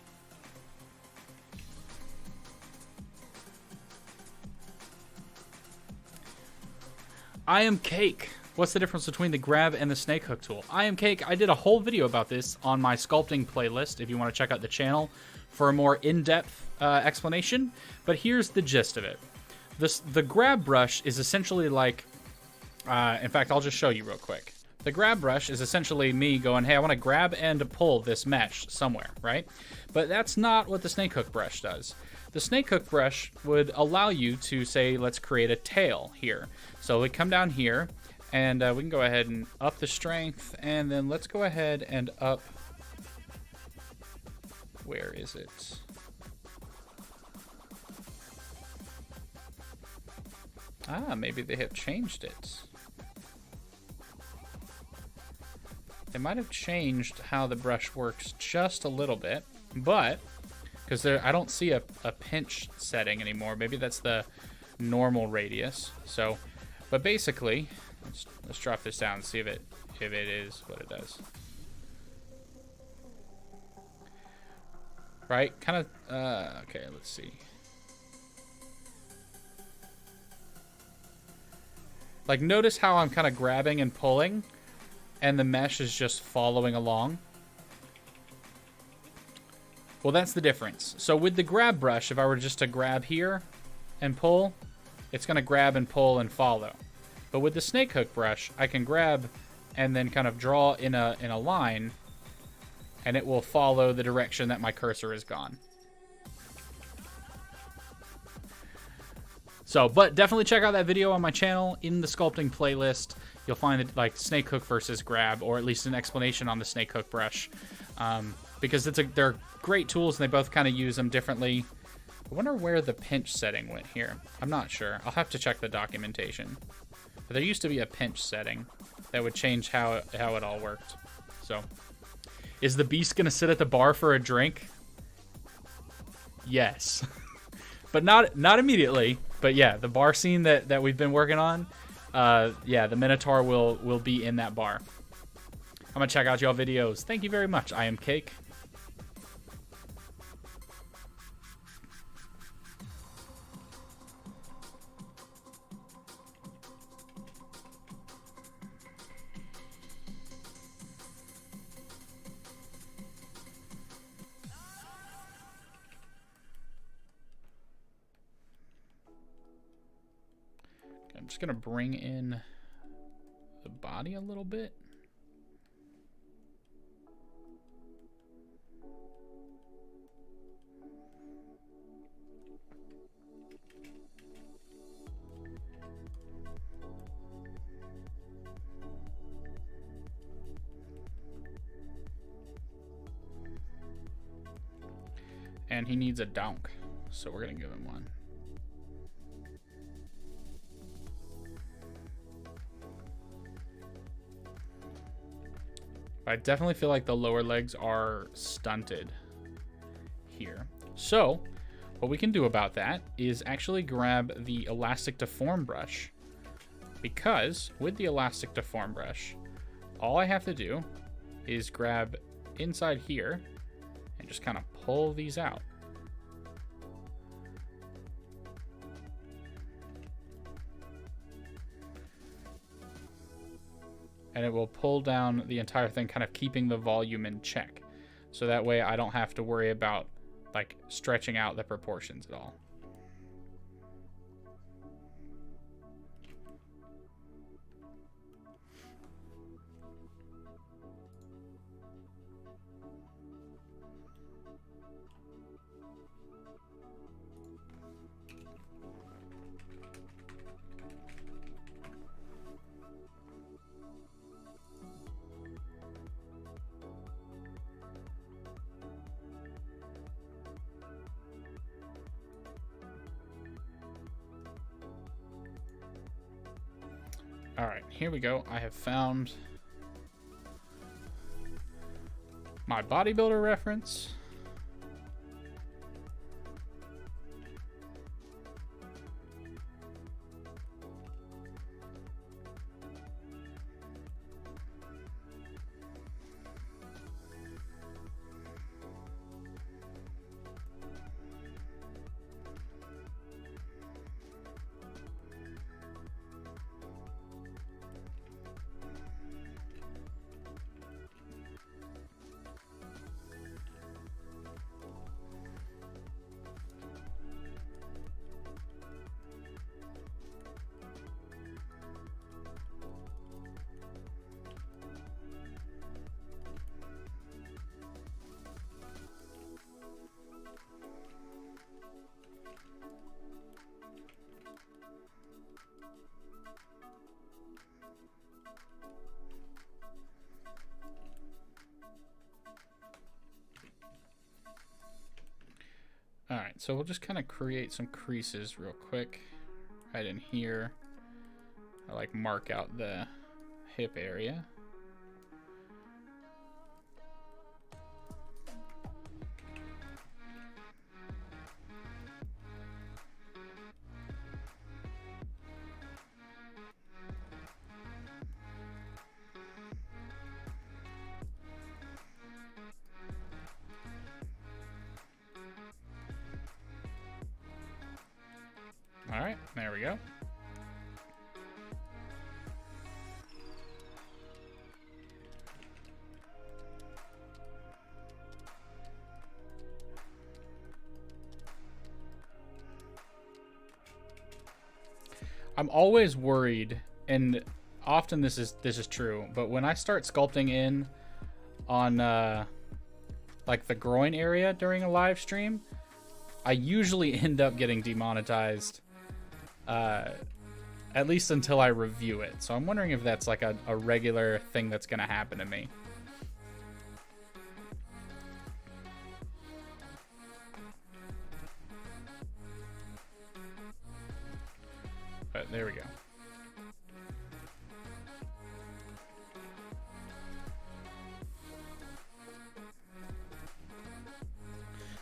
I am Cake. What's the difference between the grab and the snake hook tool? I am Cake. I did a whole video about this on my sculpting playlist if you want to check out the channel for a more in-depth explanation. But here's the gist of it. The grab brush is essentially like... in fact, I'll just show you real quick. The grab brush is essentially me going, hey, I want to grab and pull this mesh somewhere, right? But that's not what the snake hook brush does. The snake hook brush would allow you to say, let's create a tail here. So we come down here, and we can go ahead and up the strength, and then let's go ahead and up... Where is it? Ah, maybe they have changed it. They might have changed how the brush works just a little bit, but because I don't see a pinch setting anymore. Maybe that's the normal radius. So, but basically, let's drop this down and see if it is what it does. Right? Kind of. Okay, let's see. Like, notice how I'm kind of grabbing and pulling, and the mesh is just following along. Well, that's the difference. So with the grab brush, if I were just to grab here and pull, it's going to grab and pull and follow. But with the snake hook brush, I can grab and then kind of draw in a line, and it will follow the direction that my cursor is gone. So, but definitely check out that video on my channel in the sculpting playlist. You'll find it like snake hook versus grab, or at least an explanation on the snake hook brush, because they're great tools and they both kind of use them differently. I wonder where the pinch setting went here. I'm not sure. I'll have to check the documentation. But there used to be a pinch setting that would change how it all worked. So, is the beast gonna sit at the bar for a drink? Yes, but not immediately. But yeah, the bar scene that we've been working on. Yeah, the Minotaur will be in that bar. I'm gonna check out y'all videos. Thank you very much. I am Cake. just going to bring in the body a little bit. And he needs a donk, so we're going to give him one. I definitely feel like the lower legs are stunted here. So what we can do about that is actually grab the elastic deform brush, because with the elastic deform brush, all I have to do is grab inside here and just kind of pull these out. And it will pull down the entire thing, kind of keeping the volume in check. So that way I don't have to worry about like stretching out the proportions at all. All right, here we go. I have found my bodybuilder reference. All right, so we'll just kind of create some creases real quick right in here. I like mark out the hip area. All right, there we go. I'm always worried, and often this is true, but when I start sculpting in on like the groin area during a live stream, I usually end up getting demonetized. At least until I review it. So I'm wondering if that's like a regular thing that's going to happen to me. But there we go.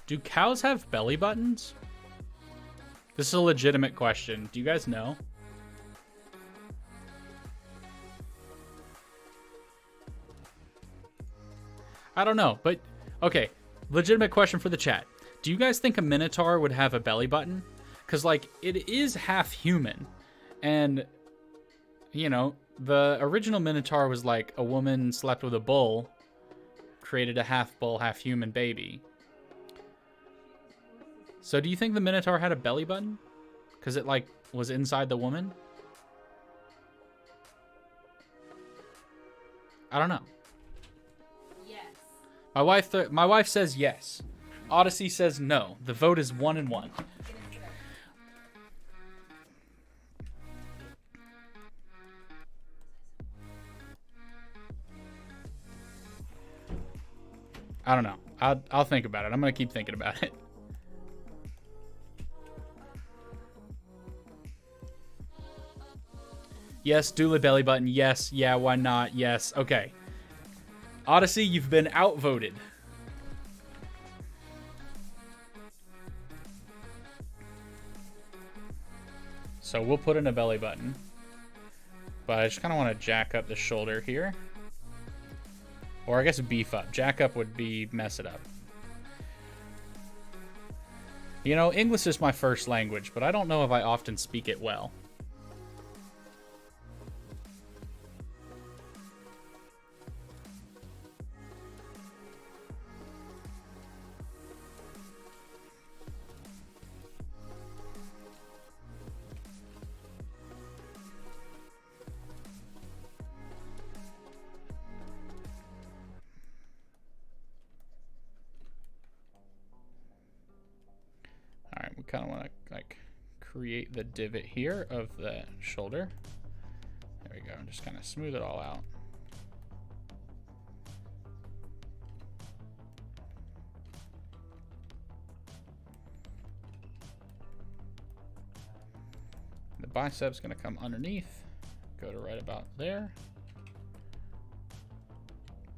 Do cows have belly buttons? This is a legitimate question. Do you guys know? I don't know, but okay. Legitimate question for the chat. Do you guys think a Minotaur would have a belly button? Because, like, it is half human. And, you know, the original Minotaur was like a woman slept with a bull, created a half bull, half human baby. So do you think the Minotaur had a belly button? Because it, like, was inside the woman? I don't know. Yes. My wife says yes. Odyssey says no. The vote is 1-1. I don't know. I'll think about it. I'm gonna keep thinking about it. Yes, Doula belly button. Yes, yeah, why not? Yes. Okay. Odyssey, you've been outvoted. So we'll put in a belly button. But I just kind of want to jack up the shoulder here. Or I guess beef up. Jack up would be mess it up. You know, English is my first language, but I don't know if I often speak it well. Alright, we kind of want to like create the divot here of the shoulder. There we go. Just kind of smooth it all out. The bicep's going to come underneath. Go to right about there.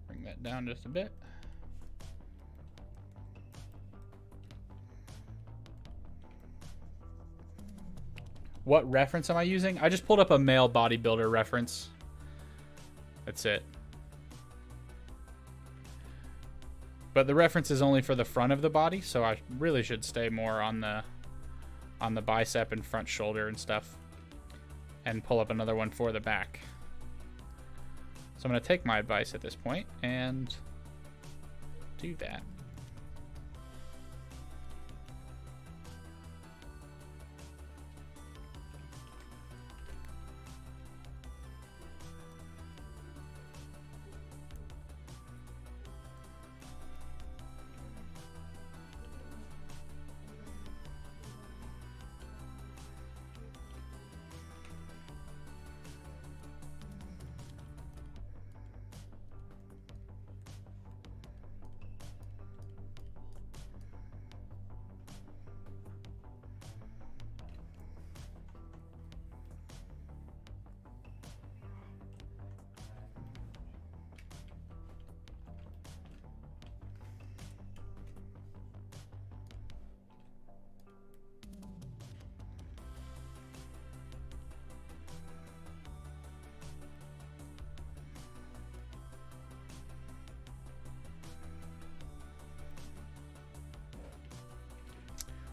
Bring that down just a bit. What reference am I using? I just pulled up a male bodybuilder reference. That's it. But the reference is only for the front of the body, so I really should stay more on the bicep and front shoulder and stuff. And pull up another one for the back. So I'm going to take my advice at this point and do that.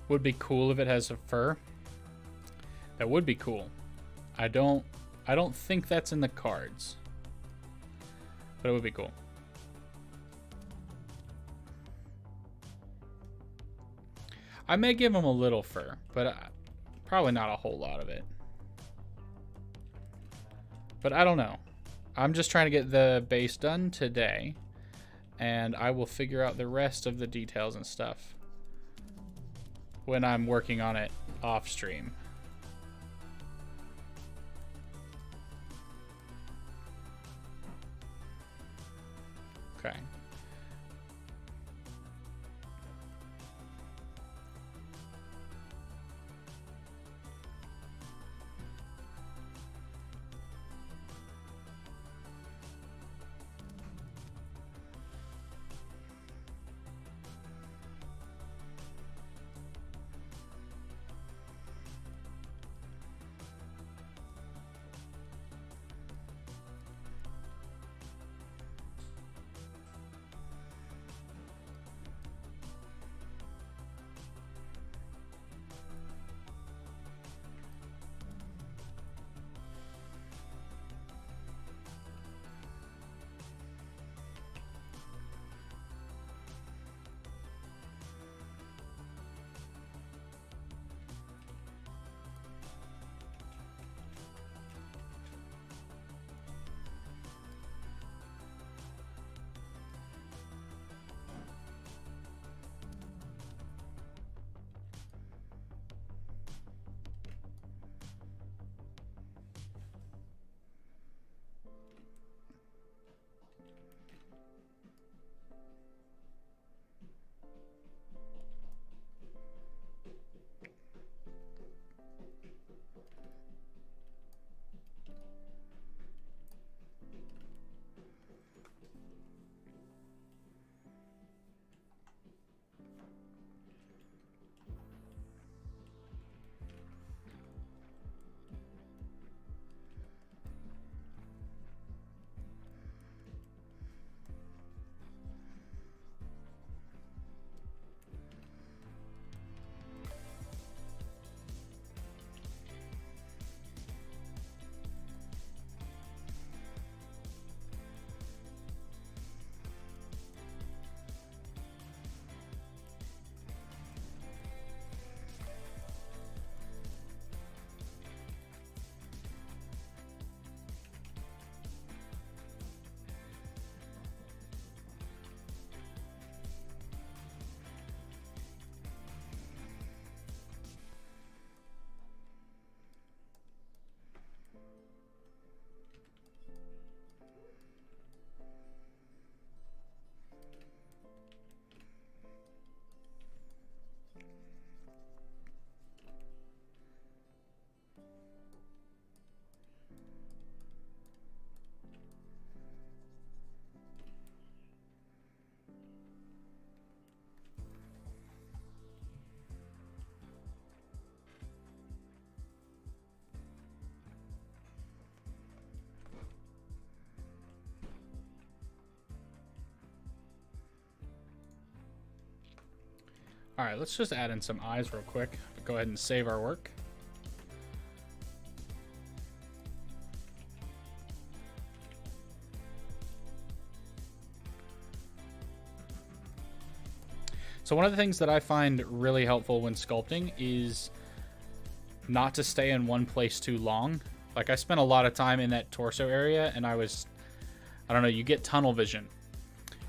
Would be cool if it has a fur. That would be cool. I don't think that's in the cards. But it would be cool. I may give him a little fur, but probably not a whole lot of it. But I don't know. I'm just trying to get the base done today, and I will figure out the rest of the details and stuff when I'm working on it off stream. Okay. All right, let's just add in some eyes real quick. Go ahead and save our work. So one of the things that I find really helpful when sculpting is not to stay in one place too long. Like I spent a lot of time in that torso area and I don't know, you get tunnel vision.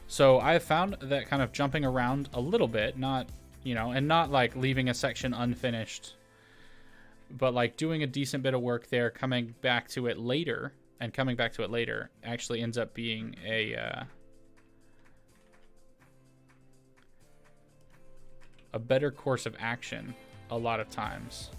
So I have found that kind of jumping around a little bit, not, you know, and not like leaving a section unfinished, but like doing a decent bit of work there, coming back to it later actually ends up being a better course of action a lot of times.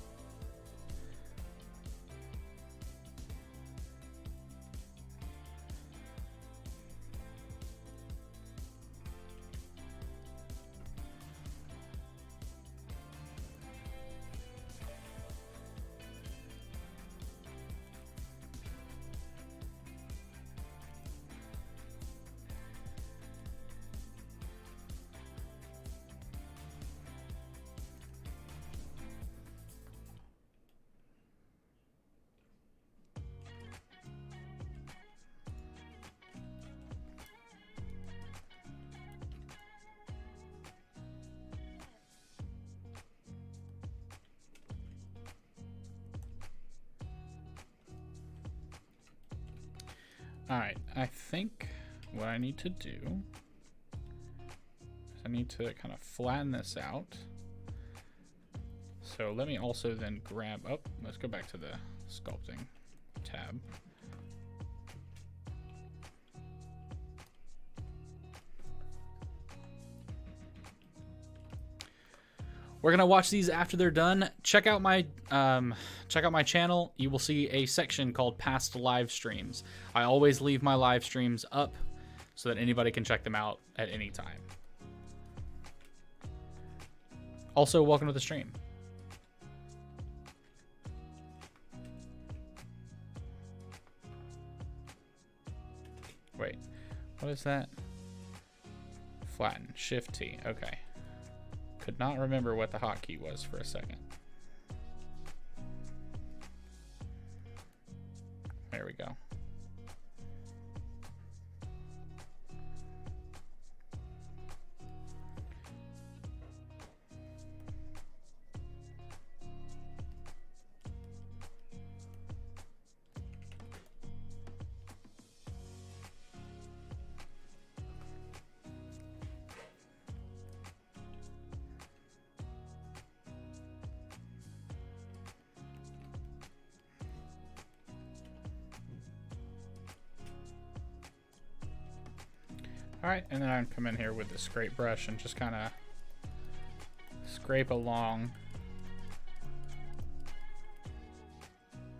All right, I think what I need to do is I need to kind of flatten this out. So let me also then grab, let's go back to the sculpting tab. We're gonna watch these after they're done. Check out my channel. You will see a section called past live streams. I always leave my live streams up so that anybody can check them out at any time. Also, welcome to the stream. Wait, what is that? Flatten, Shift T, okay. Could not remember what the hotkey was for a second. There we go. All right, and then I come in here with the scrape brush and just kind of scrape along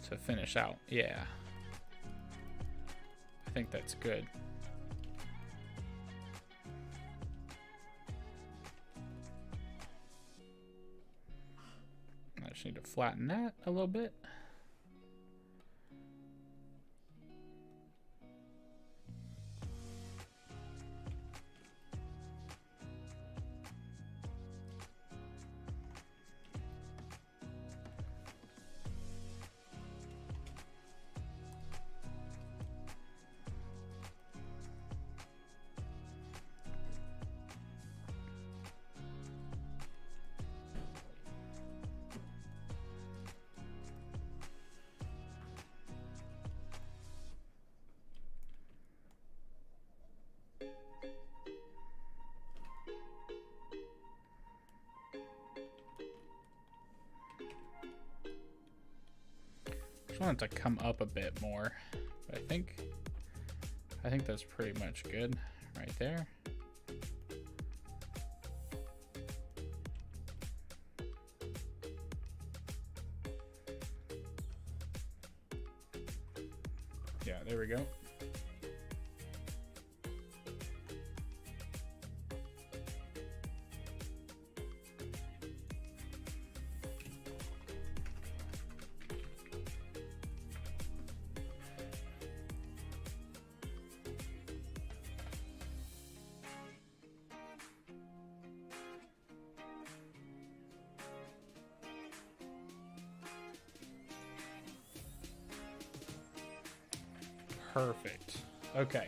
to finish out. Yeah, I think that's good. I just need to flatten that a little bit. I want it to come up a bit more, but I think that's pretty much good right there. Yeah, there we go. Perfect. Okay.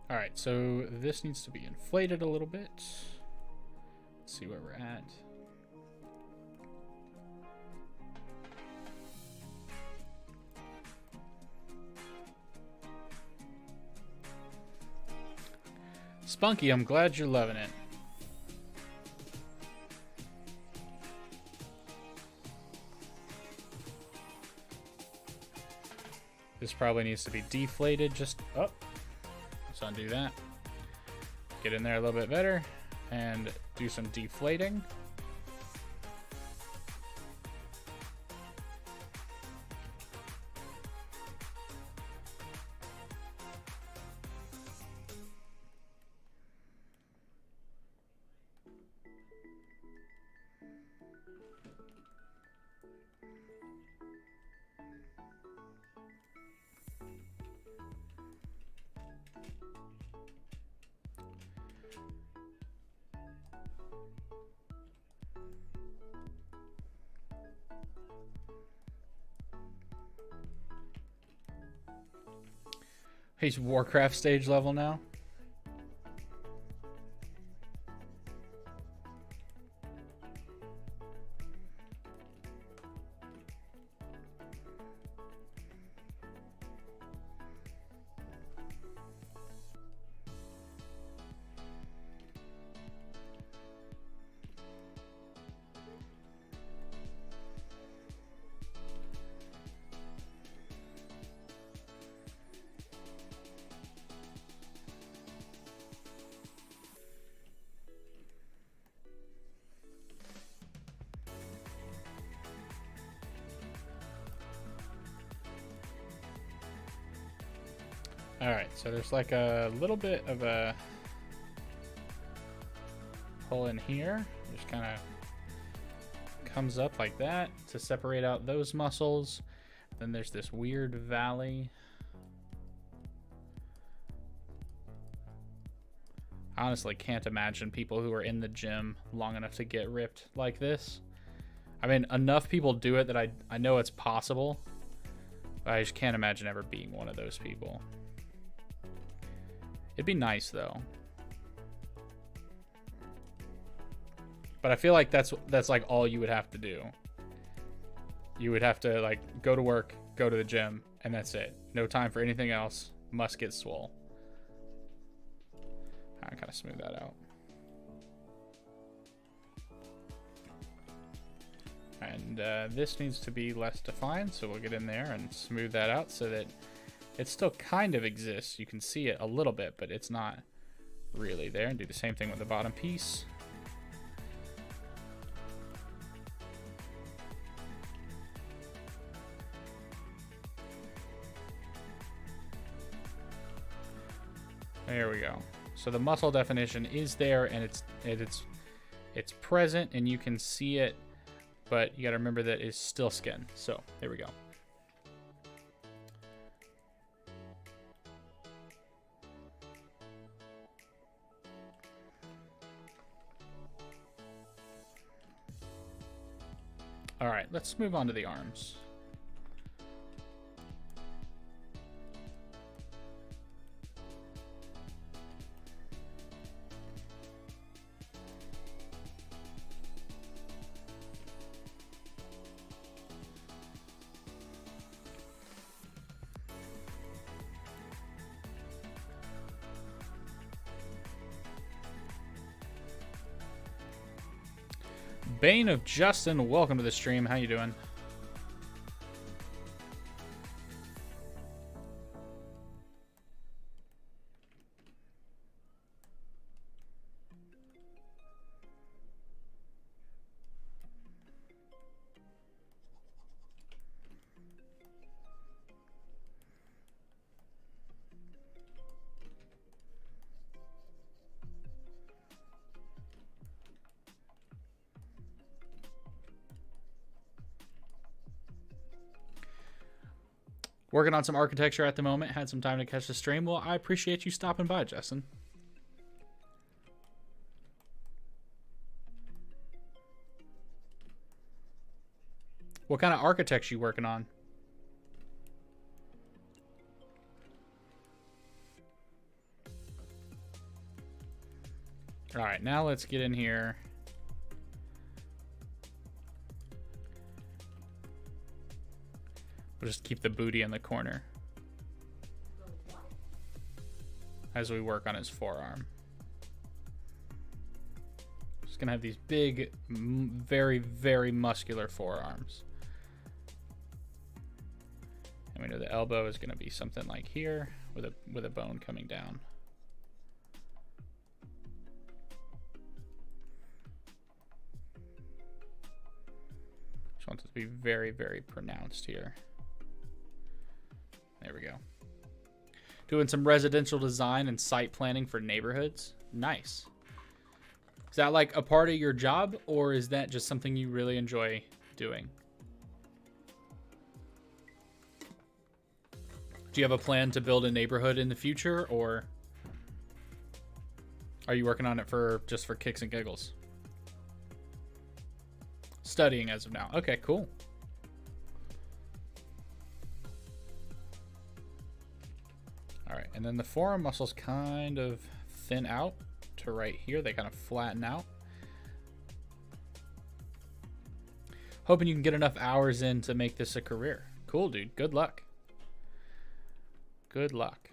Alright, so this needs to be inflated a little bit. Let's see where we're at. Spunky, I'm glad you're loving it. This probably needs to be deflated just up. Let's undo that. Get in there a little bit better and do some deflating. He's Warcraft stage level now. Alright, so there's like a little bit of a hole in here. Just kind of comes up like that to separate out those muscles. Then there's this weird valley. I honestly can't imagine people who are in the gym long enough to get ripped like this. I mean, enough people do it that I know it's possible. But I just can't imagine ever being one of those people. It'd be nice though. But I feel like that's like all you would have to do. You would have to like go to work, go to the gym, and that's it. No time for anything else. Must get swole. I kind of smooth that out. And this needs to be less defined, so we'll get in there and smooth that out so that it still kind of exists. You can see it a little bit, but it's not really there. And do the same thing with the bottom piece. There we go. So the muscle definition is there, and it's present, and you can see it, but you got to remember that it's still skin. So there we go. All right, let's move on to the arms. Bane of Justin, welcome to the stream. How you doing? Working on some architecture at the moment. Had some time to catch the stream. Well, I appreciate you stopping by, Justin. What kind of architecture you working on? All right, now let's get in here. We'll just keep the booty in the corner as we work on his forearm. Just gonna have these big, very, very muscular forearms. And we know the elbow is gonna be something like here with a bone coming down. Just want it to be very, very pronounced here. There we go. Doing some residential design and site planning for neighborhoods. Nice. Is that like a part of your job, or is that just something you really enjoy doing? Do you have a plan to build a neighborhood in the future, or are you working on it just for kicks and giggles? Studying as of now. Okay, cool. All right, and then the forearm muscles kind of thin out to right here. They kind of flatten out. Hoping you can get enough hours in to make this a career. Cool, dude. Good luck. Good luck.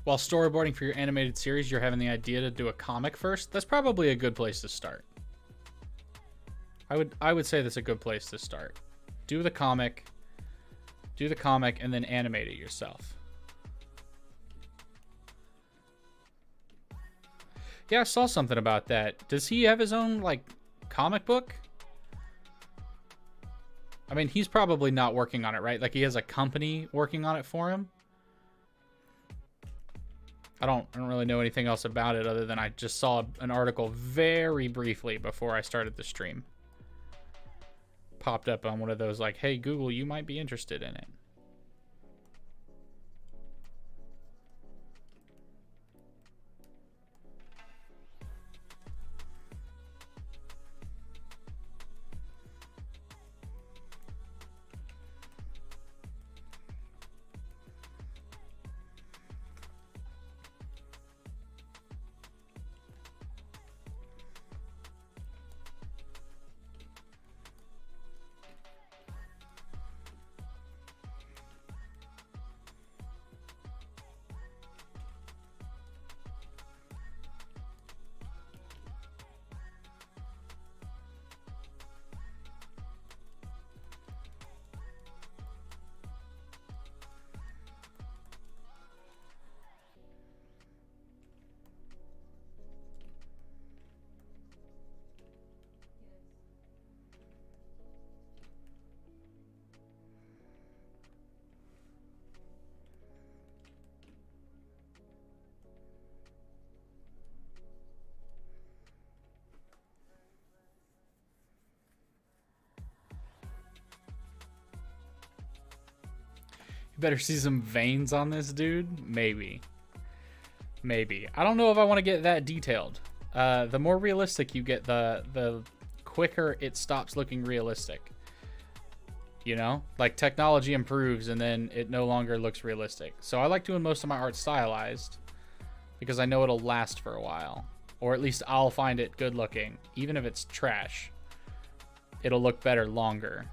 While storyboarding for your animated series, you're having the idea to do a comic first. That's probably a good place to start. I would say that's a good place to start. Do the comic, and then animate it yourself. Yeah, I saw something about that. Does he have his own like comic book? I mean, he's probably not working on it, right? Like, he has a company working on it for him. I don't really know anything else about it other than I just saw an article very briefly before I started the stream. Popped up on one of those like, hey, Google, you might be interested in it. Better see some veins on this dude. Maybe. I don't know if I want to get that detailed. The more realistic you get, the quicker it stops looking realistic. You know, like technology improves and then it no longer looks realistic. So I like doing most of my art stylized because I know it'll last for a while, or at least I'll find it good looking. Even if it's trash, it'll look better longer.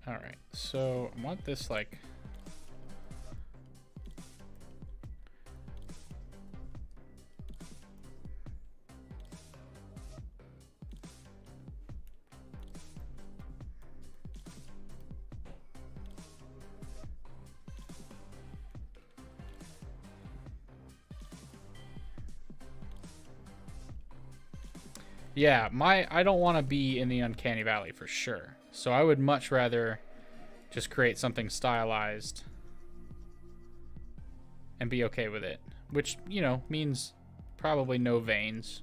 Alright, so I want this like... Yeah, I don't want to be in the uncanny valley for sure. So I would much rather just create something stylized and be okay with it. Which, you know, means probably no veins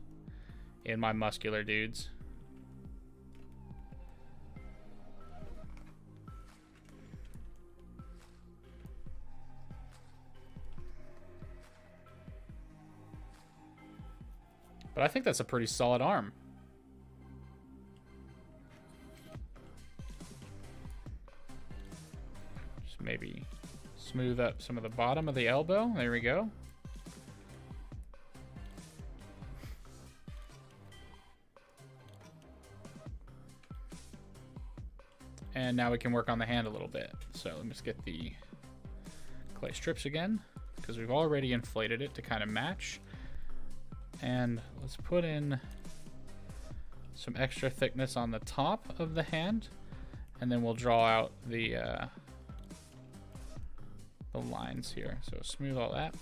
in my muscular dudes. But I think that's a pretty solid arm. Maybe smooth up some of the bottom of the elbow. There we go. And now we can work on the hand a little bit. So let me just get the clay strips again, because we've already inflated it to kind of match. And let's put in some extra thickness on the top of the hand, and then we'll draw out the lines here. So smooth all that.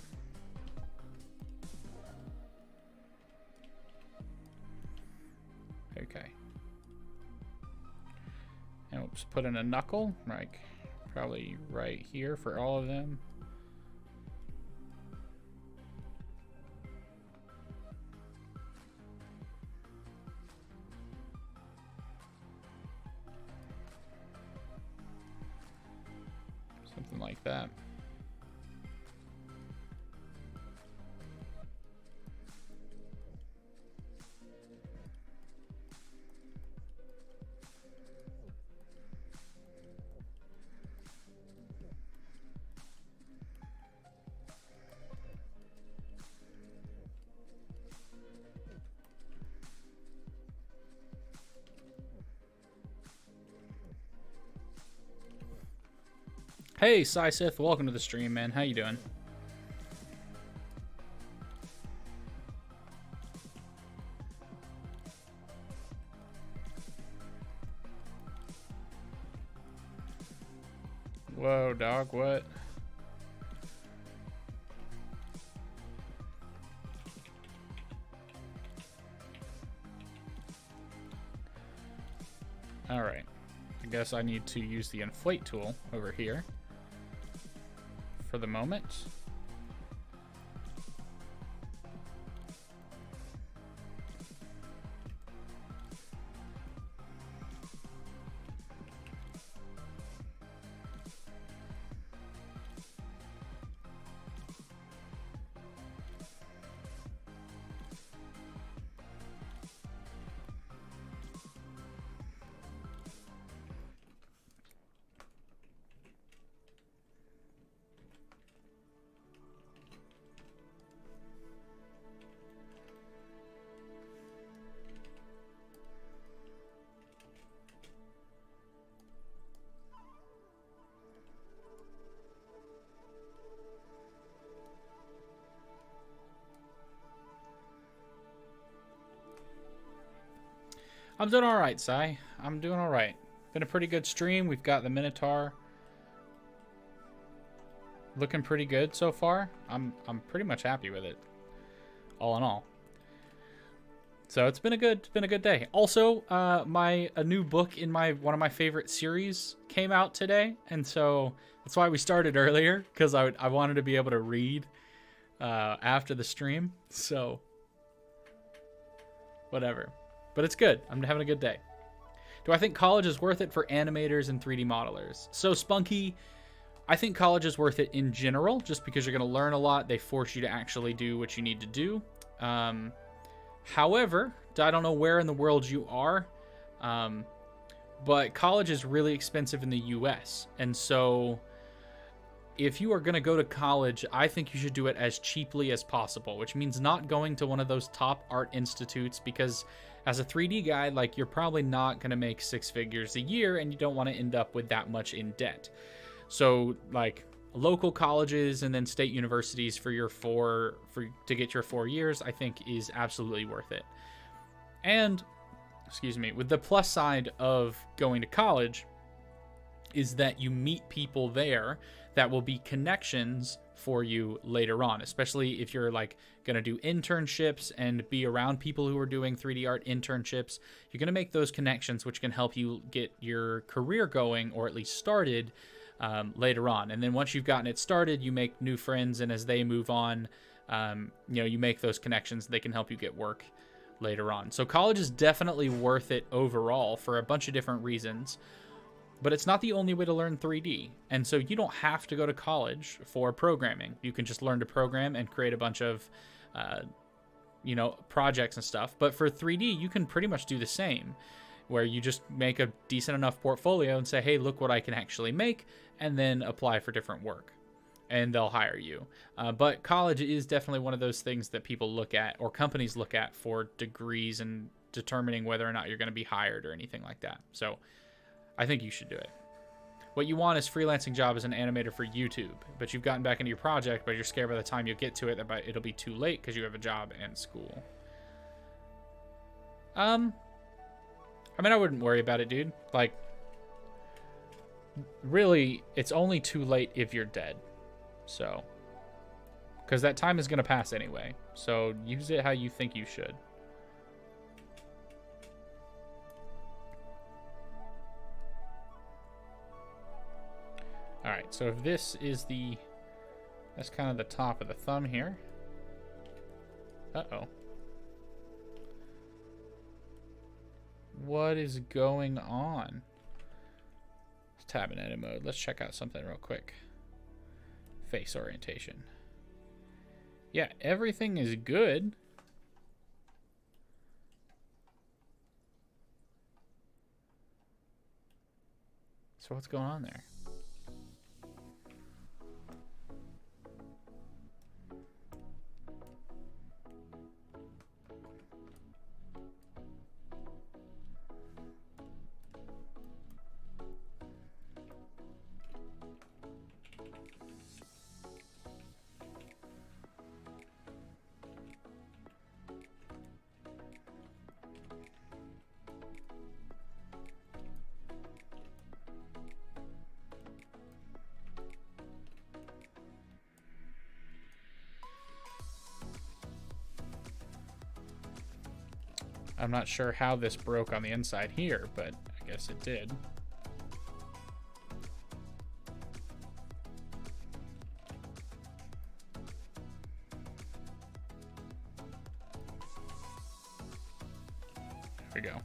Okay. And we'll just put in a knuckle, like probably right here for all of them. Something like that. Hey, Sith, welcome to the stream, man. How you doing? Whoa, dog, what? Alright. I guess I need to use the inflate tool over here for the moment. I'm doing alright, Sai. I'm doing alright. Been a pretty good stream. We've got the Minotaur looking pretty good so far. I'm pretty much happy with it, all in all. So it's been a good day. Also, a new book in one of my favorite series came out today, and so that's why we started earlier, because I wanted to be able to read after the stream. So whatever. But it's good. I'm having a good day. Do I think college is worth it for animators and 3D modelers? So, Spunky, I think college is worth it in general, just because you're going to learn a lot. They force you to actually do what you need to do. However, I don't know where in the world you are, but college is really expensive in the US. And so, if you are going to go to college, I think you should do it as cheaply as possible, which means not going to one of those top art institutes, because as a 3D guy, like, you're probably not going to make 6 figures a year, and you don't want to end up with that much in debt. So, like, local colleges and then state universities for to get your 4 years, I think is absolutely worth it. And, excuse me, with the plus side of going to college is that you meet people there that will be connections for you later on, especially if you're like going to do internships and be around people who are doing 3D art internships. You're going to make those connections, which can help you get your career going, or at least started, later on. And then once you've gotten it started, you make new friends, and as they move on, you make those connections. They can help you get work later on. So college is definitely worth it overall for a bunch of different reasons. But it's not the only way to learn 3D. And so you don't have to go to college for programming. You can just learn to program and create a bunch of, projects and stuff. But for 3D, you can pretty much do the same, where you just make a decent enough portfolio and say, hey, look what I can actually make, and then apply for different work. And they'll hire you. But college is definitely one of those things that people look at, or companies look at, for degrees and determining whether or not you're going to be hired or anything like that. So I think you should do it. What you want is freelancing job as an animator for YouTube, but you've gotten back into your project, but you're scared by the time you get to it that it'll be too late because you have a job and school. I wouldn't worry about it, dude. Like, really, it's only too late if you're dead. So, because that time is going to pass anyway. So use it how you think you should. Alright, so if this is that's kind of the top of the thumb here. Uh-oh. What is going on? Let's tab in edit mode. Let's check out something real quick. Face orientation. Yeah, everything is good. So what's going on there? I'm not sure how this broke on the inside here, but I guess it did. There we go.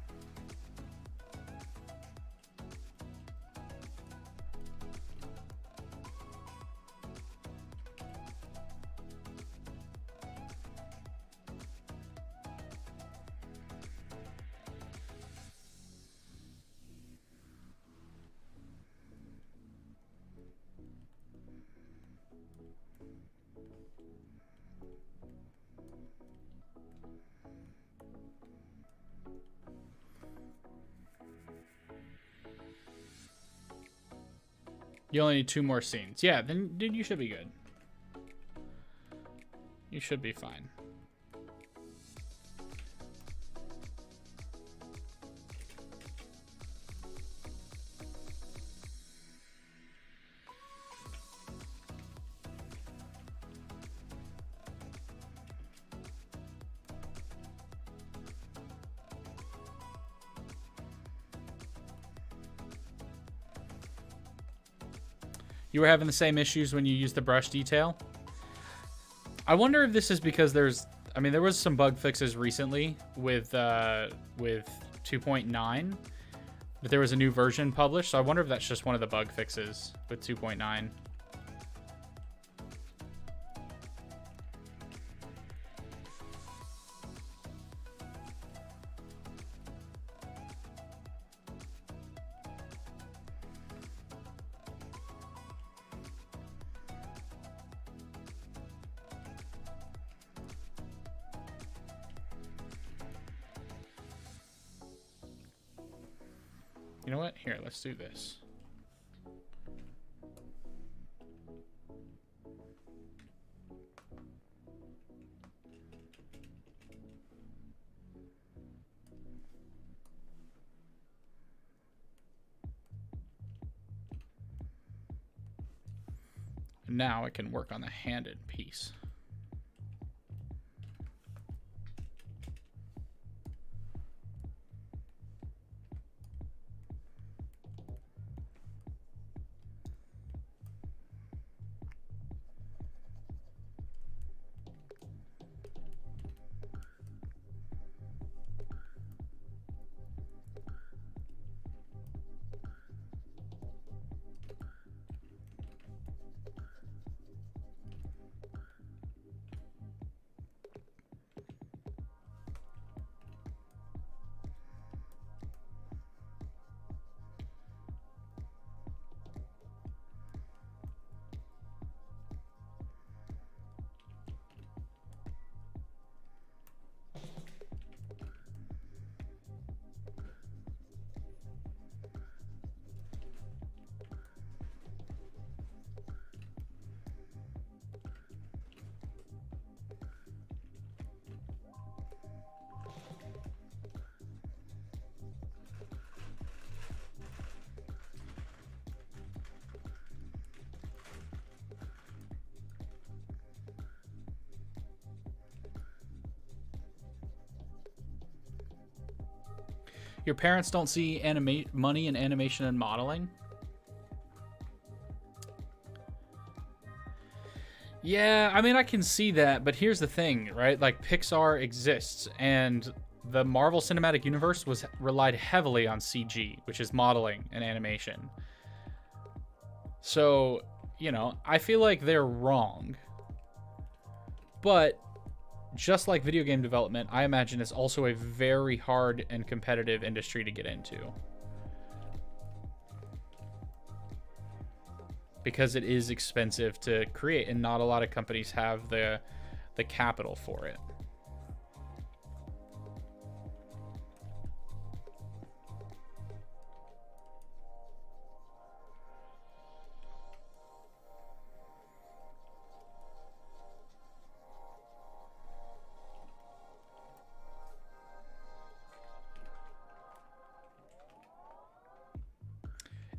You only need 2 more scenes. Yeah, then you should be good. You should be fine. You were having the same issues when you used the brush detail? I wonder if this is because there was some bug fixes recently with 2.9, but there was a new version published, so I wonder if that's just one of the bug fixes with 2.9. You know what? Here, let's do this. And now I can work on the handed piece. Your parents don't see money in animation and modeling? Yeah, I mean, I can see that, but here's the thing, right? Like, Pixar exists, and the Marvel Cinematic Universe relied heavily on CG, which is modeling and animation. So, you know, I feel like they're wrong. But just like video game development, I imagine it's also a very hard and competitive industry to get into. Because it is expensive to create, and not a lot of companies have the capital for it.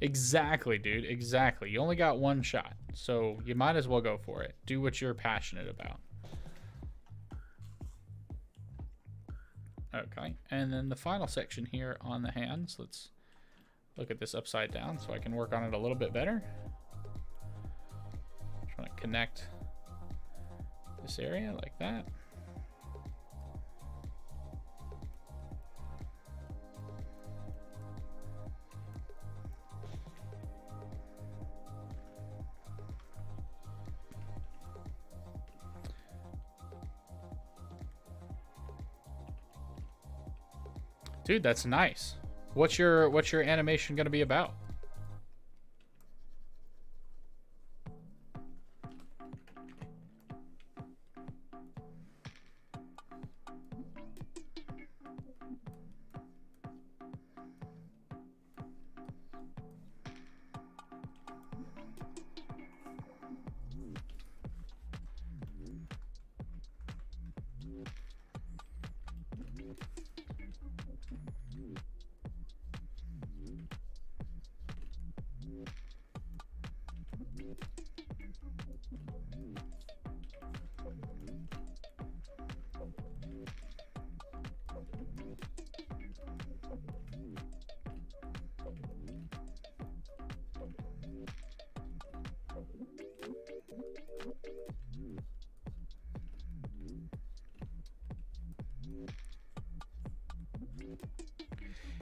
Exactly, dude. Exactly. You only got one shot, so you might as well go for it. Do what you're passionate about. Okay, and then the final section here on the hands. Let's look at this upside down so I can work on it a little bit better. Trying to connect this area like that. Dude, that's nice. What's your animation gonna be about?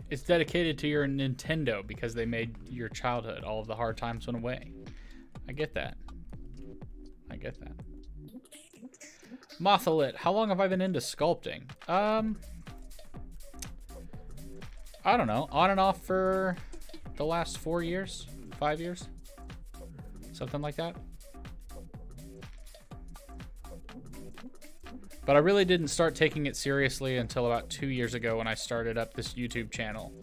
It's dedicated to your Nintendo because they made your childhood. All of the hard times went away. I get that. I get that. Mothalit, how long have I been into sculpting? I don't know. On and off for the last 4 years, 5 years, something like that. But I really didn't start taking it seriously until about 2 years ago when I started up this YouTube channel.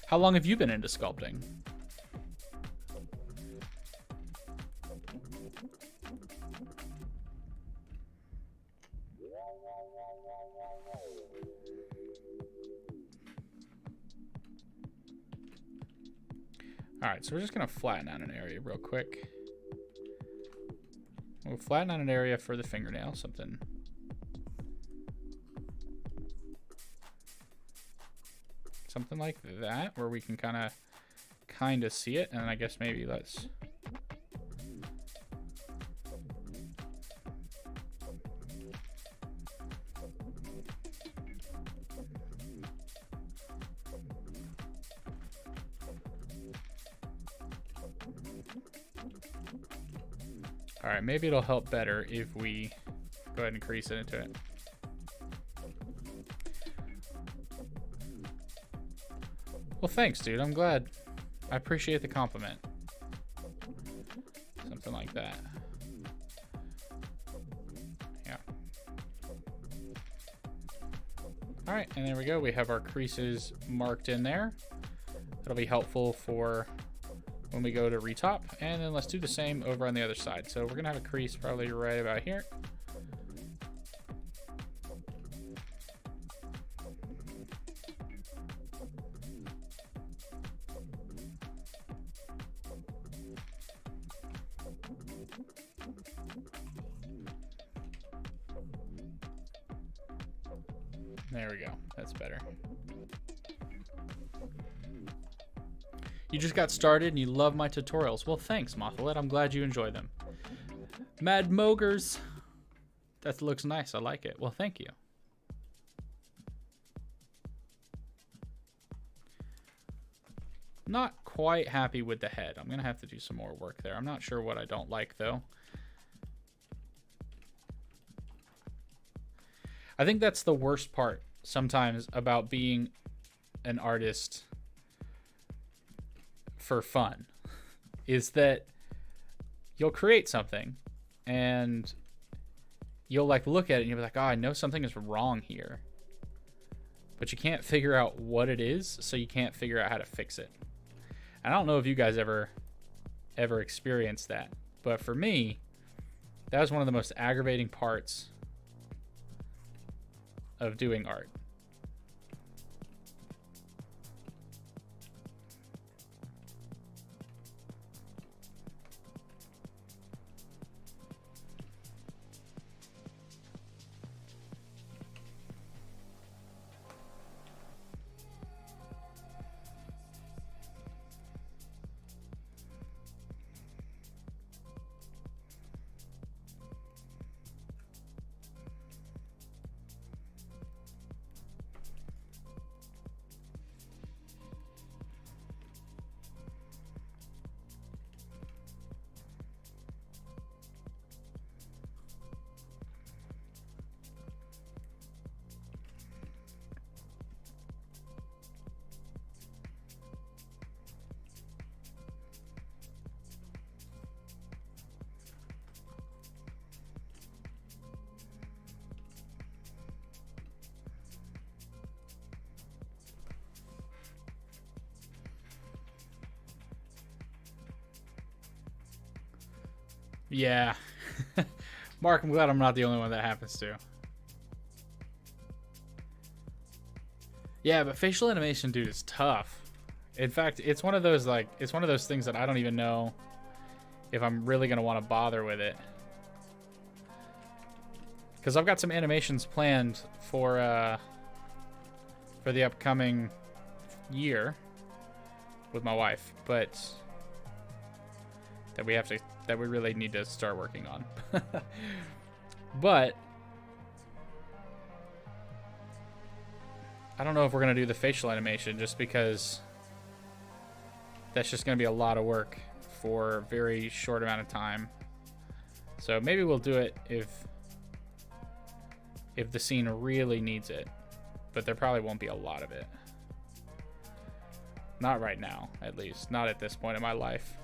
How long have you been into sculpting? All right, so we're just gonna flatten out an area real quick. We'll flatten out an area for the fingernail, something like that, where we can kind of see it, and I guess maybe let's all right, maybe it'll help better if we go ahead and crease it into it. Well, thanks, dude. I'm glad. I appreciate the compliment. Something like that. Yeah. All right, and there we go. We have our creases marked in there. That'll be helpful for when we go to retop. And then let's do the same over on the other side. So we're gonna have a crease probably right about here. There we go. That's better. You just got started and you love my tutorials. Well, thanks, Mothalit. I'm glad you enjoy them. Mad Mogers. That looks nice. I like it. Well, thank you. Not quite happy with the head. I'm going to have to do some more work there. I'm not sure what I don't like, though. I think that's the worst part sometimes about being an artist for fun, is that you'll create something and you'll like look at it and you'll be like, oh, I know something is wrong here, but you can't figure out what it is, so you can't figure out how to fix it. I don't know if you guys ever experienced that, but for me, that was one of the most aggravating parts of doing art. Yeah. Mark, I'm glad I'm not the only one that happens to. Yeah, but facial animation, dude, is tough. In fact, it's one of those things that I don't even know if I'm really gonna want to bother with it. Because I've got some animations planned for the upcoming year with my wife, but that we really need to start working on. But I don't know if we're gonna do the facial animation just because that's just gonna be a lot of work for a very short amount of time. So maybe we'll do it if the scene really needs it, but there probably won't be a lot of it. Not right now, at least. Not at this point in my life.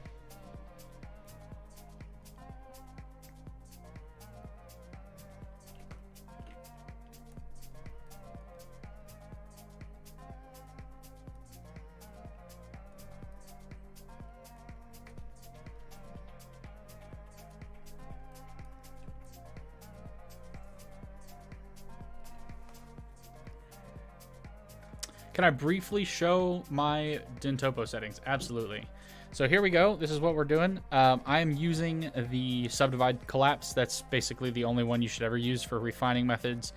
Can I briefly show my Dintopo settings? Absolutely. So here we go. This is what we're doing. I am using the subdivide collapse. That's basically the only one you should ever use for refining methods.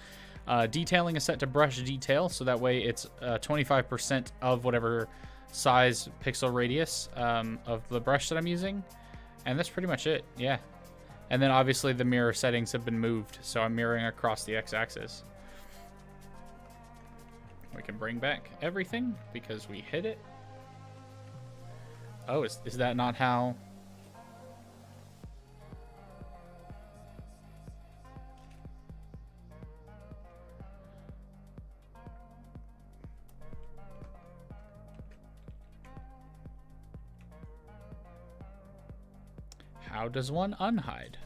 Detailing is set to brush detail, so that way it's 25% of whatever size pixel radius of the brush that I'm using. And that's pretty much it, yeah. And then obviously the mirror settings have been moved, so I'm mirroring across the x-axis. We can bring back everything because we hit it. Oh, is that not how? How does one unhide?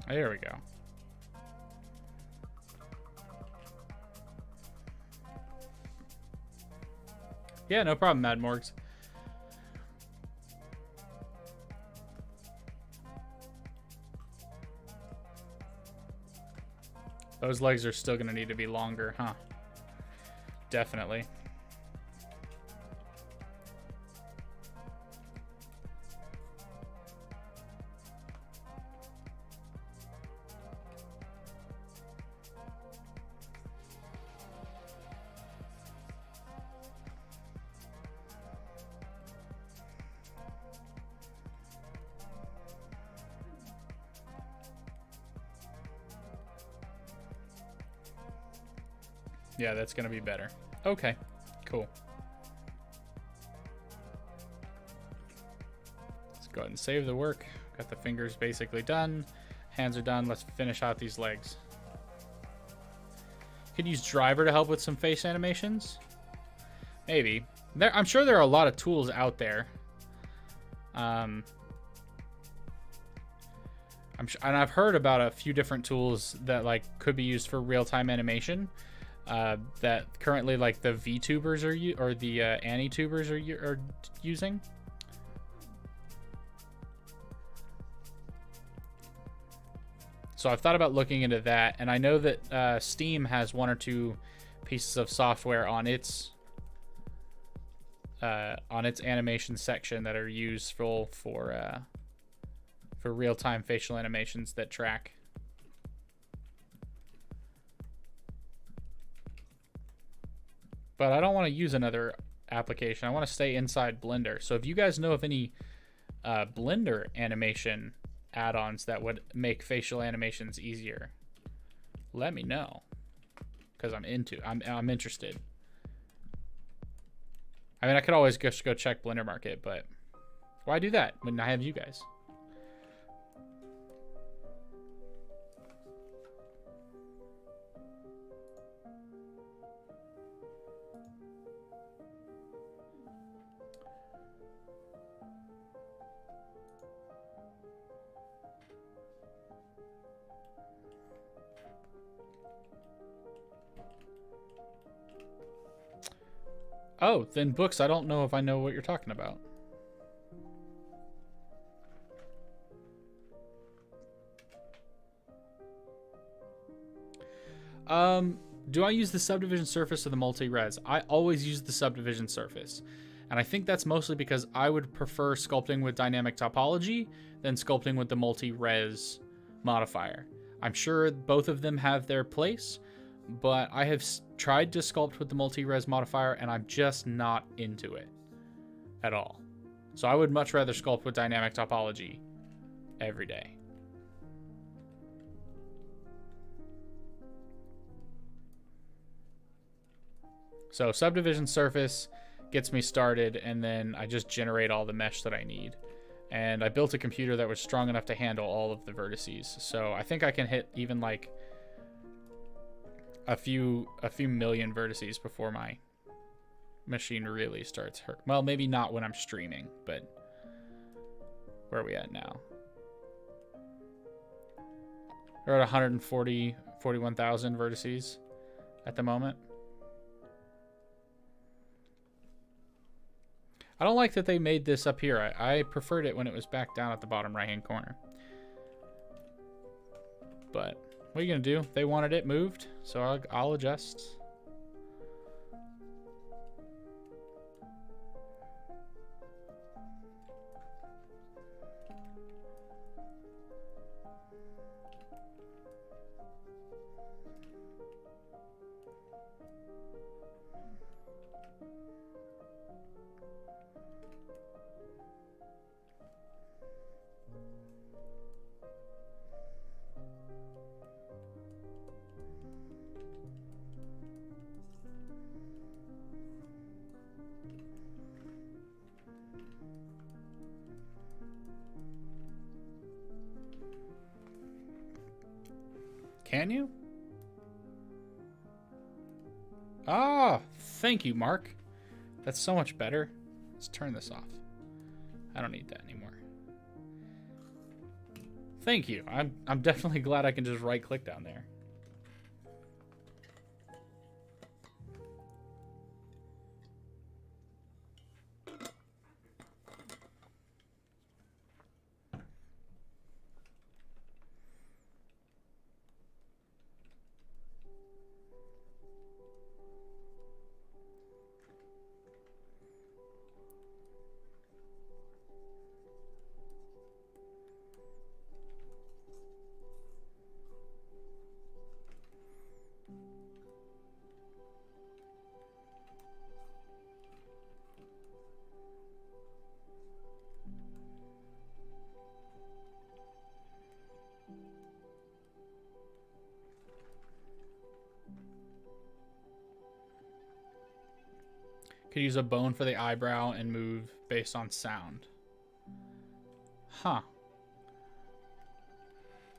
There we go. Yeah, no problem, Mad Morgs. Those legs are still going to need to be longer, huh? Definitely. Yeah, that's going to be better. Okay, cool. Let's go ahead and save the work. Got the fingers basically done. Hands are done. Let's finish out these legs. Could use Driver to help with some face animations. Maybe. I'm sure there are a lot of tools out there. And I've heard about a few different tools that could be used for real-time animation. That currently the VTubers or the AniTubers are using. So I've thought about looking into that, and I know that Steam has one or two pieces of software on its animation section that are useful for real-time facial animations that track. But I don't want to use another application. I want to stay inside Blender. So if you guys know of any Blender animation add-ons that would make facial animations easier, let me know. Because I'm interested. I mean, I could always just go check Blender Market, but why do that when I have you guys? Oh, then books, I don't know if I know what you're talking about. Do I use the subdivision surface or the multi-res? I always use the subdivision surface. And I think that's mostly because I would prefer sculpting with dynamic topology than sculpting with the multi-res modifier. I'm sure both of them have their place, but I have tried to sculpt with the multi-res modifier and I'm just not into it at all. So I would much rather sculpt with dynamic topology every day. So subdivision surface gets me started, and then I just generate all the mesh that I need. And I built a computer that was strong enough to handle all of the vertices. So I think I can hit even like a few million vertices before my machine really starts hurt. Well, maybe not when I'm streaming, but where are we at now? We're at 41,000 vertices at the moment. I don't like that they made this up here. I preferred it when it was back down at the bottom right-hand corner. But what are you going to do? They wanted it moved, so I'll adjust. Can you? Ah, thank you, Mark. That's so much better. Let's turn this off. I don't need that anymore. Thank you. I'm definitely glad I can just right-click down there. Could use a bone for the eyebrow and move based on sound. Huh.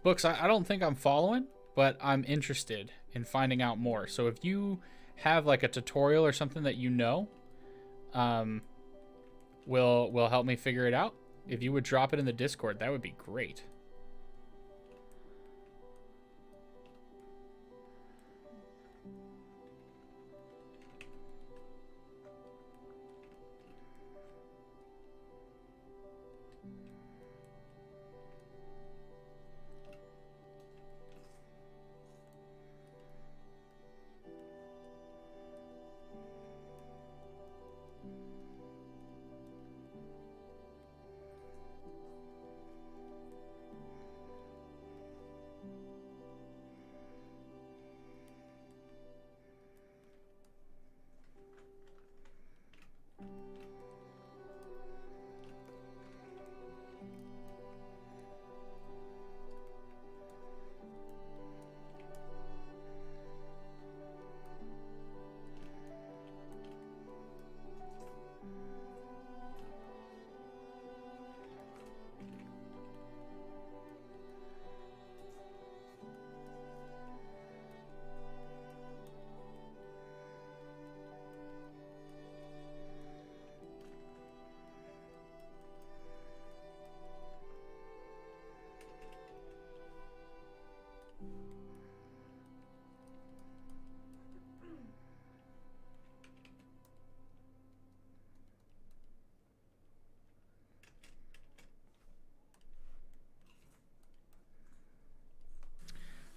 Books, I don't think I'm following, but I'm interested in finding out more. So if you have like a tutorial or something that you know, will help me figure it out. If you would drop it in the Discord, that would be great.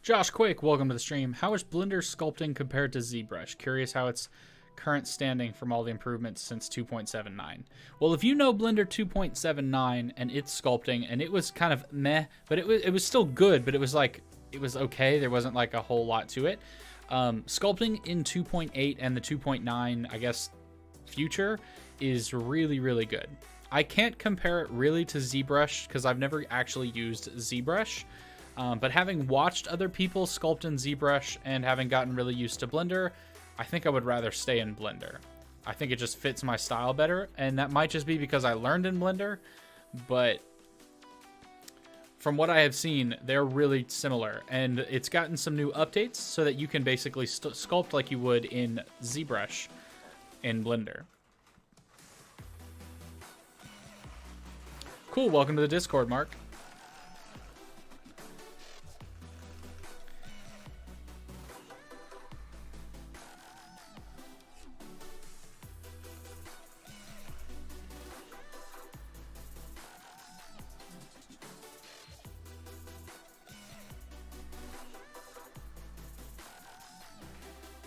Josh Quake, welcome to the stream. How is Blender sculpting compared to ZBrush? Curious how it's current standing from all the improvements since 2.79. Well, if you know Blender 2.79 and it's sculpting, and it was kind of meh, but it was still good, but it was like, it was okay. There wasn't like a whole lot to it. Sculpting in 2.8 and the 2.9, I guess, future is really, really good. I can't compare it really to ZBrush because I've never actually used ZBrush. But having watched other people sculpt in ZBrush and having gotten really used to Blender, I think I would rather stay in Blender. I think it just fits my style better, and that might just be because I learned in Blender, but from what I have seen, they're really similar, and it's gotten some new updates so that you can basically sculpt like you would in ZBrush in Blender. Cool, welcome to the Discord, Mark.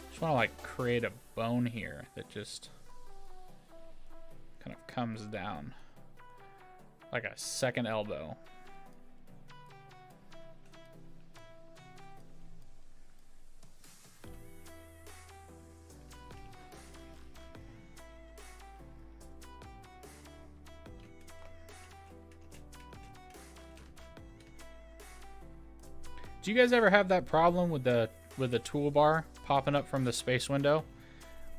Just want to like create a bone here that just kind of comes down like a second elbow. Do you guys ever have that problem with the toolbar popping up from the space window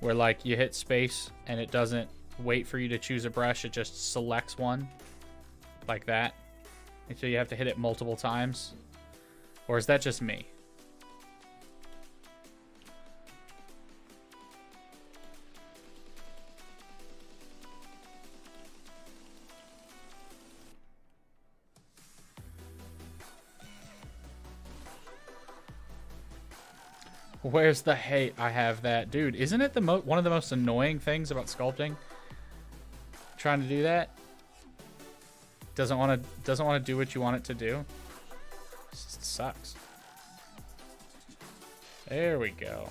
where like you hit space and it doesn't wait for you to choose a brush, it just selects one like that, and so you have to hit it multiple times? Or is that just me? Where's the hate? I have that. Dude, isn't it one of the most annoying things about sculpting? Trying to do that? Doesn't want to do what you want it to do. It just sucks. There we go.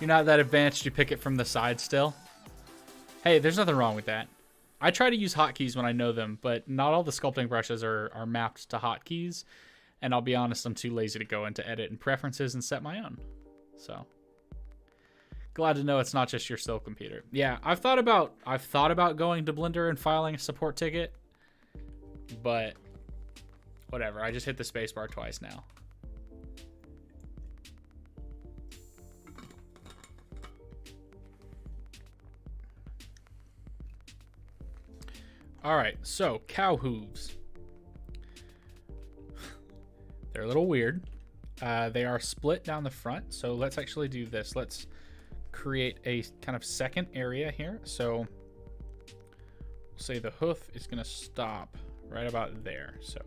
You're not that advanced, you pick it from the side still? Hey, there's nothing wrong with that. I try to use hotkeys when I know them, but not all the sculpting brushes are mapped to hotkeys. And I'll be honest, I'm too lazy to go into edit and preferences and set my own. So, glad to know it's not just your still computer. Yeah, I've thought about going to Blender and filing a support ticket, but whatever. I just hit the spacebar twice now. All right, so cow hooves. They're a little weird. They are split down the front, so let's actually do this. Let's create a kind of second area here. So say the hoof is going to stop right about there. So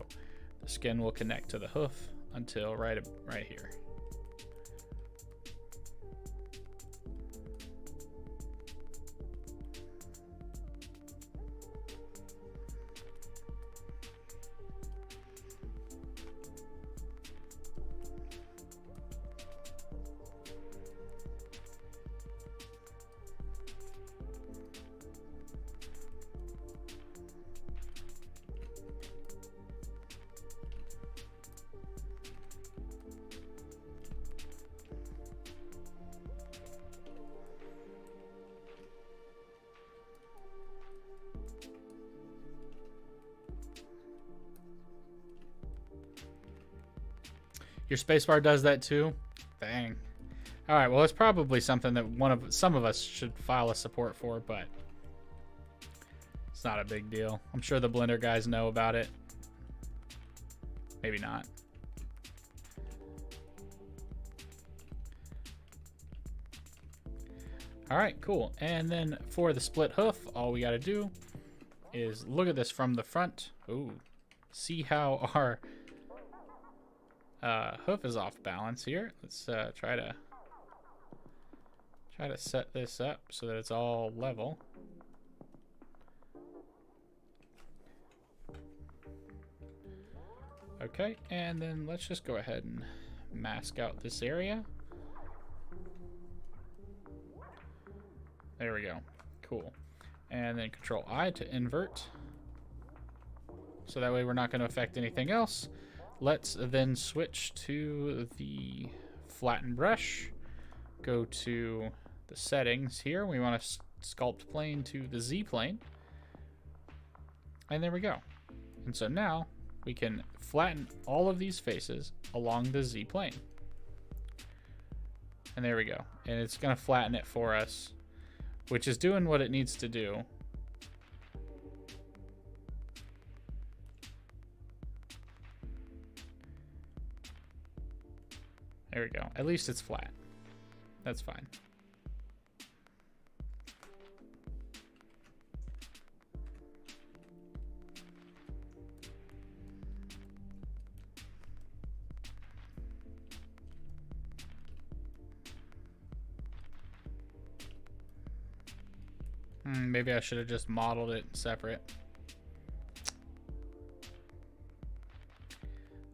the skin will connect to the hoof until right here. Your spacebar does that too? Dang. All right, well, it's probably something that some of us should file a support for, but it's not a big deal. I'm sure the Blender guys know about it. Maybe not. All right, cool. And then for the split hoof, all we got to do is look at this from the front. Ooh, see how our Hoof is off balance here. Let's try to set this up so that it's all level. Okay, and then let's just go ahead and mask out this area. There we go. Cool. And then Control I to invert. So that way we're not going to affect anything else. Let's then switch to the flatten brush. Go to the settings here. We want to sculpt plane to the Z plane. And there we go. And so now we can flatten all of these faces along the Z plane. And there we go. And it's going to flatten it for us, which is doing what it needs to do. There we go. At least it's flat. That's fine. Maybe I should have just modeled it separate.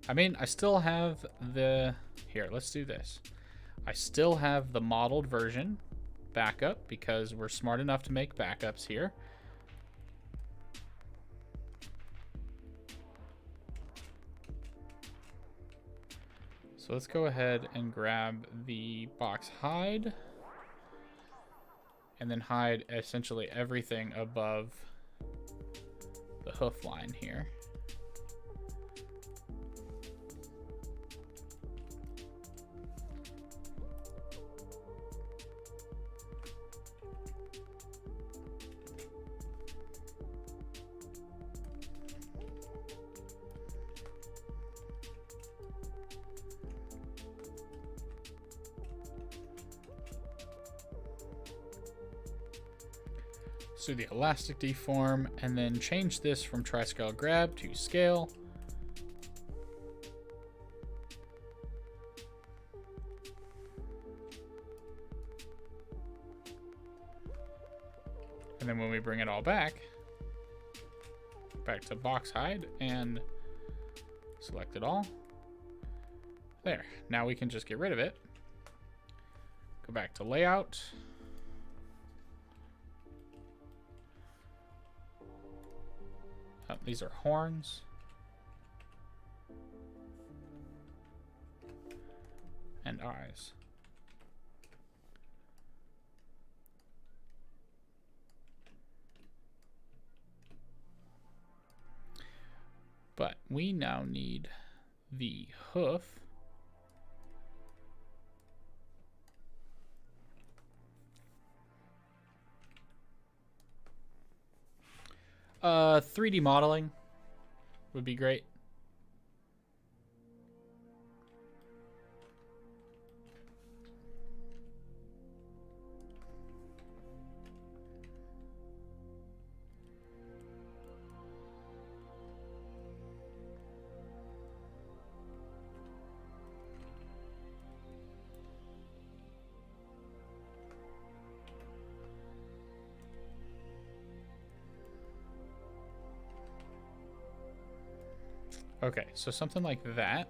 I mean, I still have the... Here, let's do this. I still have the modeled version backup because we're smart enough to make backups here. So let's go ahead and grab the box hide. And then hide essentially everything above the hoof line here. Do the elastic deform and then change this from tri-scale grab to scale. And then when we bring it all back to box hide and select it all. There. Now we can just get rid of it. Go back to layout. Oh, these are horns. And eyes. But we now need the hoof. Uh, 3D modeling would be great. Okay, so something like that.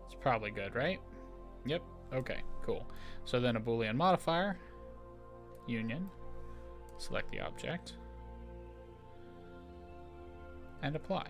It's probably good, right? Yep. Okay, cool. So then a Boolean modifier, union, select the object, and apply.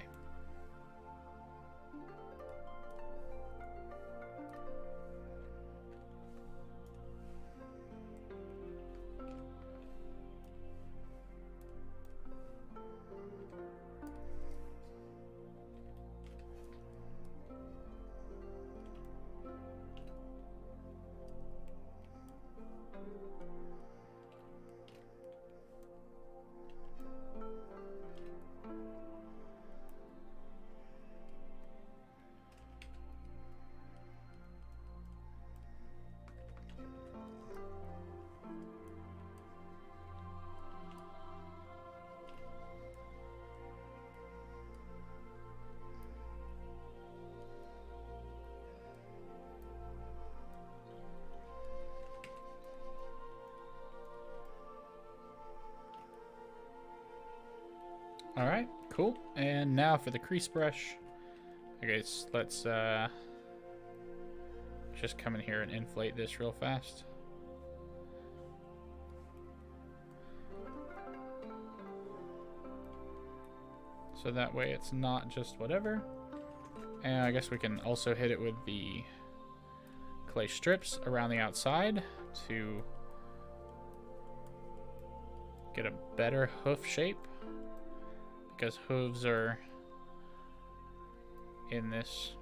Alright, cool. And now for the crease brush. Okay, so let's just come in here and inflate this real fast. So that way it's not just whatever. And I guess we can also hit it with the clay strips around the outside to get a better hoof shape, because hooves are in this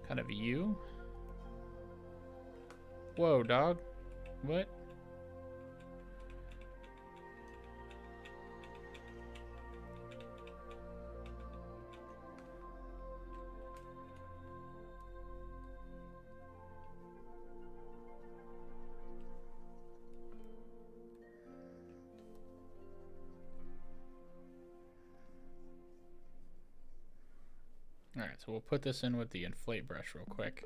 kind of U. Whoa, dog. What? Alright, so we'll put this in with the inflate brush real quick.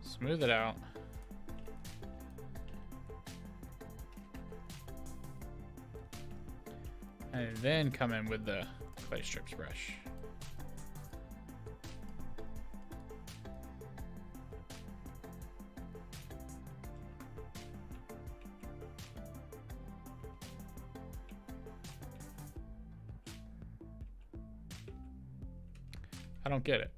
Smooth it out. And then come in with the clay strips brush. I don't get it.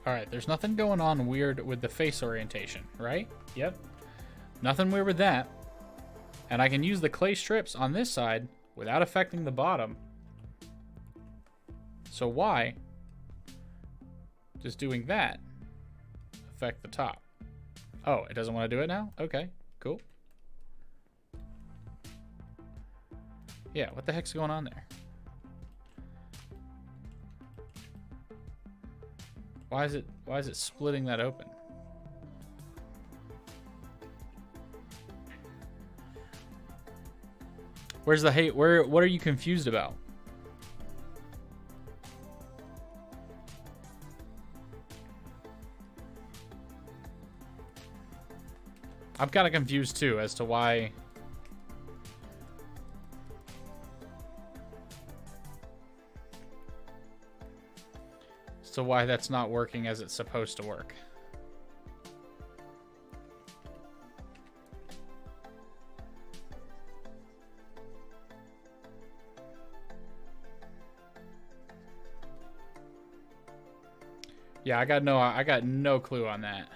Alright, there's nothing going on weird with the face orientation, right? Yep. Nothing weird with that. And I can use the clay strips on this side without affecting the bottom. So why, just doing that, affect the top? Oh, it doesn't want to do it now? Okay, cool. Yeah, what the heck's going on there? Why is it splitting that open? Where's the hate? What are you confused about? I'm kind of confused too as to why. So why that's not working as it's supposed to work. Yeah, I got no clue on that.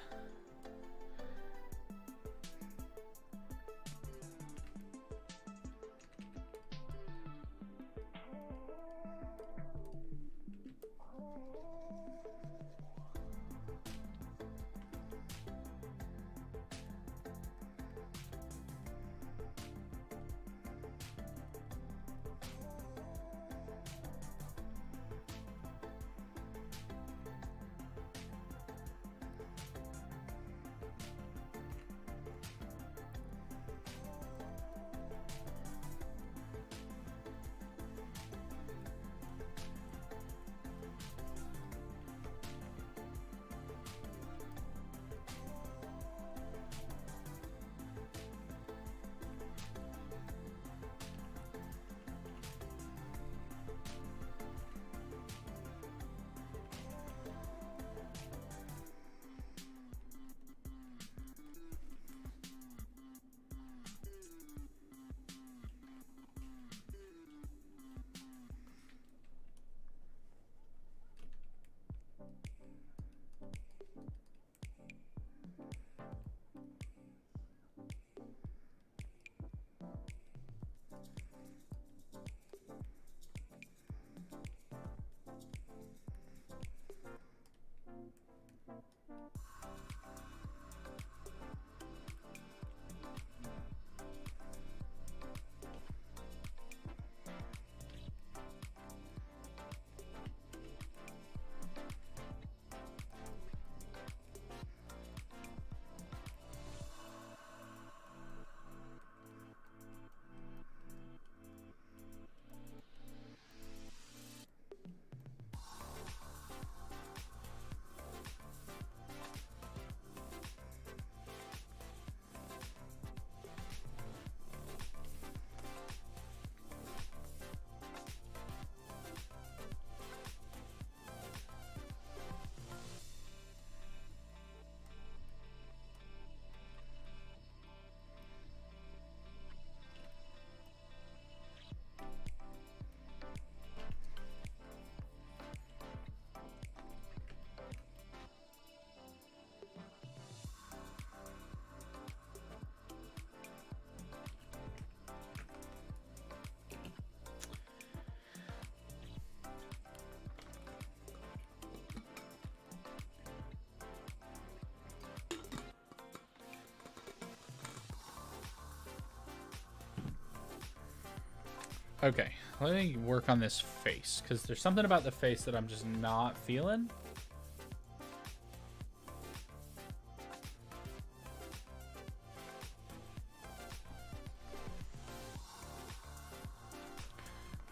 Okay, let me work on this face, because there's something about the face that I'm just not feeling.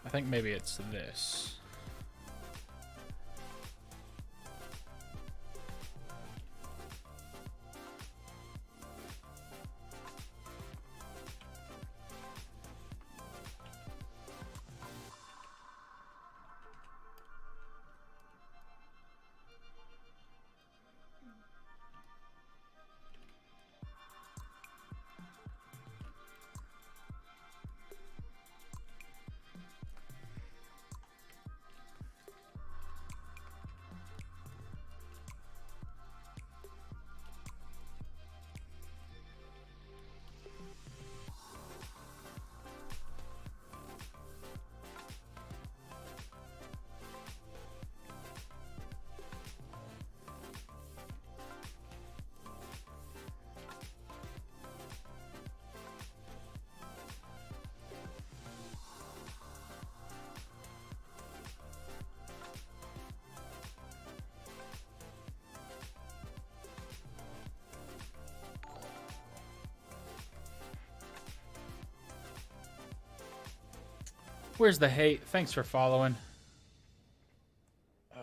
I think maybe it's this. Where's the hate? Thanks for following. Oh.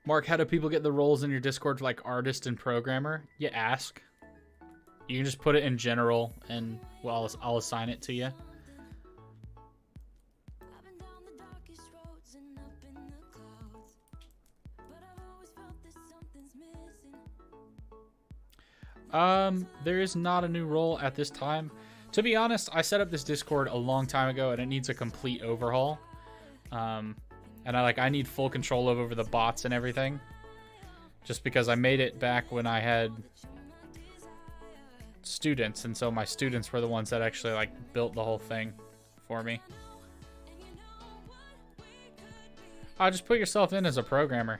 Mark, how do people get the roles in your Discord for like artist and programmer? You ask. You can just put it in general and well, I'll assign it to you. There is not a new role at this time. To be honest, I set up this Discord a long time ago and it needs a complete overhaul. And I need full control over the bots and everything. Just because I made it back when I had students, and so my students were the ones that actually like built the whole thing for me. Just put yourself in as a programmer.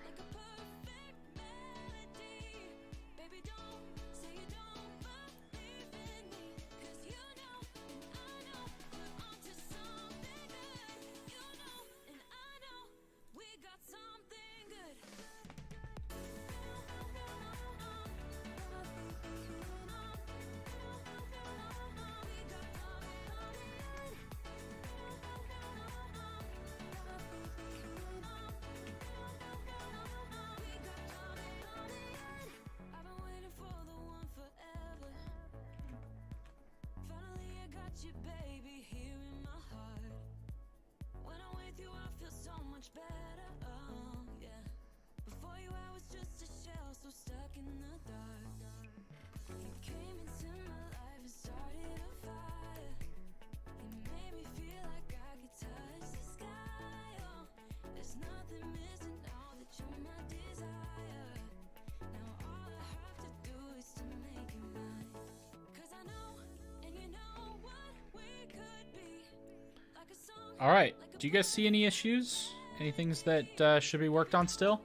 All right. Do you guys see any issues? Any things that should be worked on still?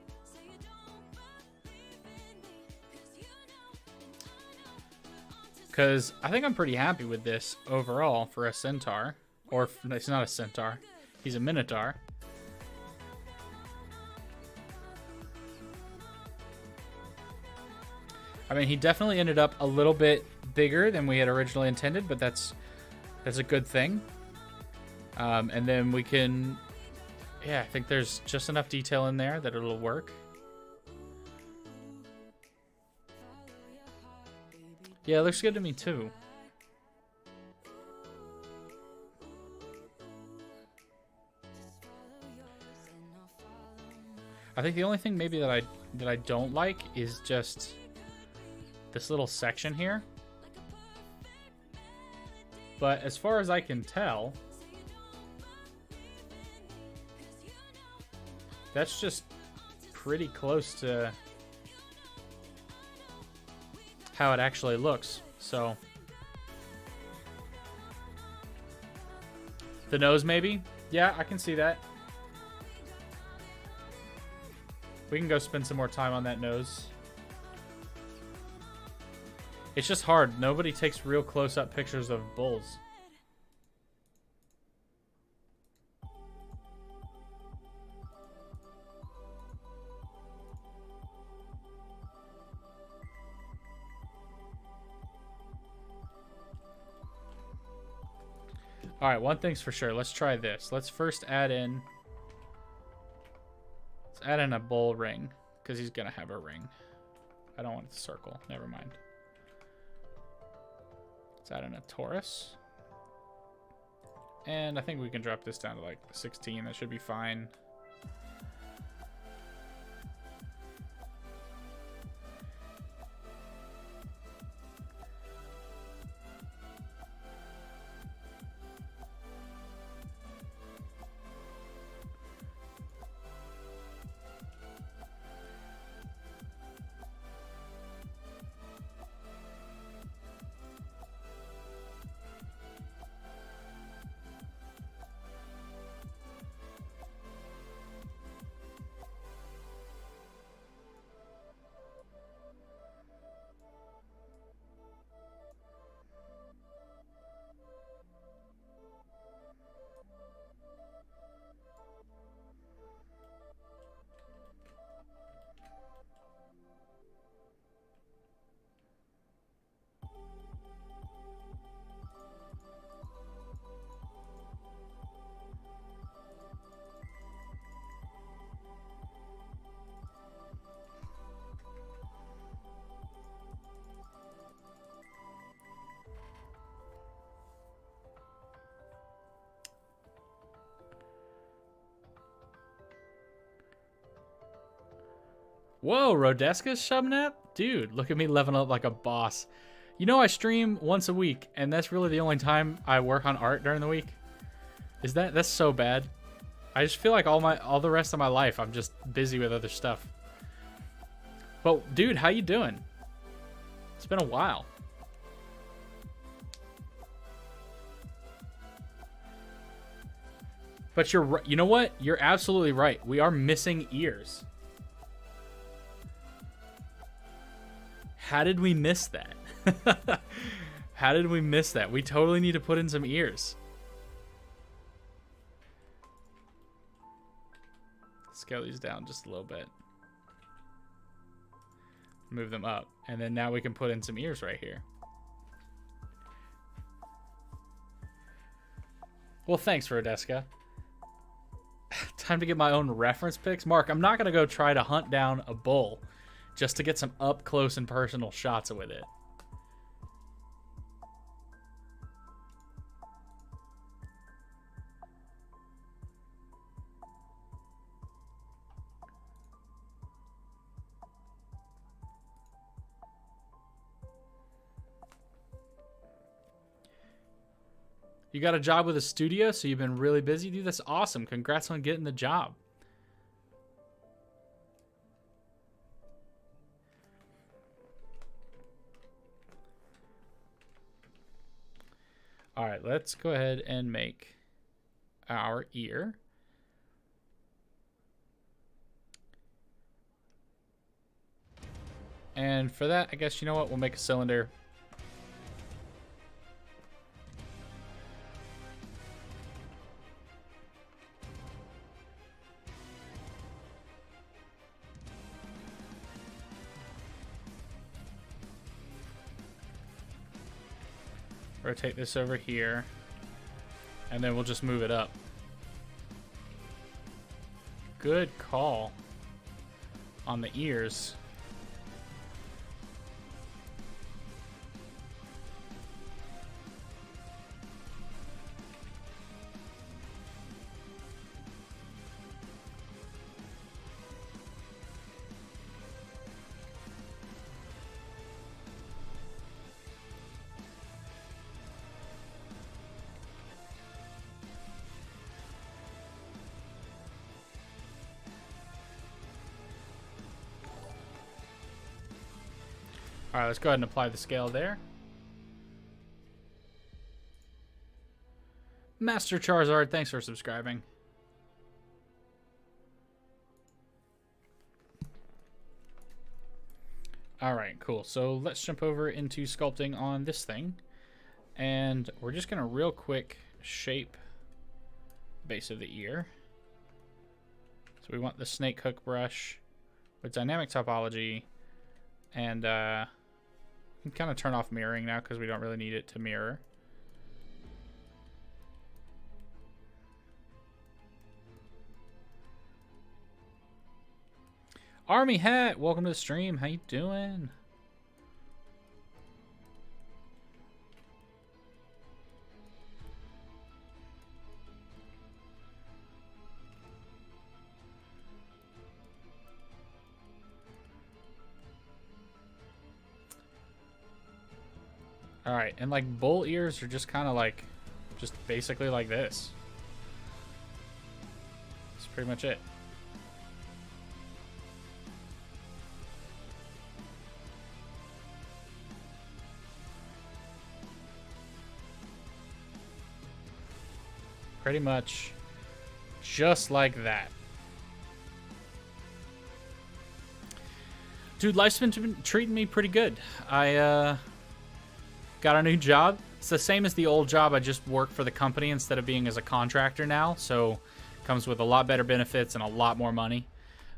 Because I think I'm pretty happy with this overall for a centaur. Or, it's not a centaur. He's a Minotaur. I mean, he definitely ended up a little bit bigger than we had originally intended, but that's a good thing. And then we can, yeah, I think there's just enough detail in there that it'll work. Yeah, it looks good to me too. I think the only thing maybe that I don't like is just this little section here. But as far as I can tell, that's just pretty close to how it actually looks. So the nose maybe? Yeah, I can see that. We can go spend some more time on that nose. It's just hard. Nobody takes real close-up pictures of bulls. All right, one thing's for sure. Let's try this. Let's first add in... Let's add in a bull ring, because he's going to have a ring. I don't want the circle. Never mind. Let's add in a Taurus. And I think we can drop this down to like 16. That should be fine. Whoa, Rodeska's Shubnap? Dude, look at me leveling up like a boss. You know I stream once a week, and that's really the only time I work on art during the week. That's so bad. I just feel like all the rest of my life I'm just busy with other stuff. But dude, how you doing? It's been a while. But you know what? You're absolutely right. We are missing ears. How did we miss that? How did we miss that? We totally need to put in some ears. Scale these down just a little bit. Move them up. And then now we can put in some ears right here. Well, thanks, Rodeska. Time to get my own reference pics. Mark, I'm not going to go try to hunt down a bull just to get some up close and personal shots with it. You got a job with a studio, so you've been really busy? Dude, that's awesome. Congrats on getting the job. All right, let's go ahead and make our ear. And for that, I guess, you know what? We'll make a cylinder. Rotate this over here, and then we'll just move it up. Good call on the ears. All right, let's go ahead and apply the scale there. Master Charizard, thanks for subscribing. All right, cool. So let's jump over into sculpting on this thing. And we're just going to real quick shape base of the ear. So we want the snake hook brush with dynamic topology. And we can kind of turn off mirroring now because we don't really need it to mirror. Army Hat, welcome to the stream. How you doing? All right, and like bull ears are just kind of like, just basically like this. That's pretty much it. Pretty much just like that. Dude, life's been treating me pretty good. I got a new job. It's the same as the old job. I just work for the company instead of being as a contractor now. So comes with a lot better benefits and a lot more money.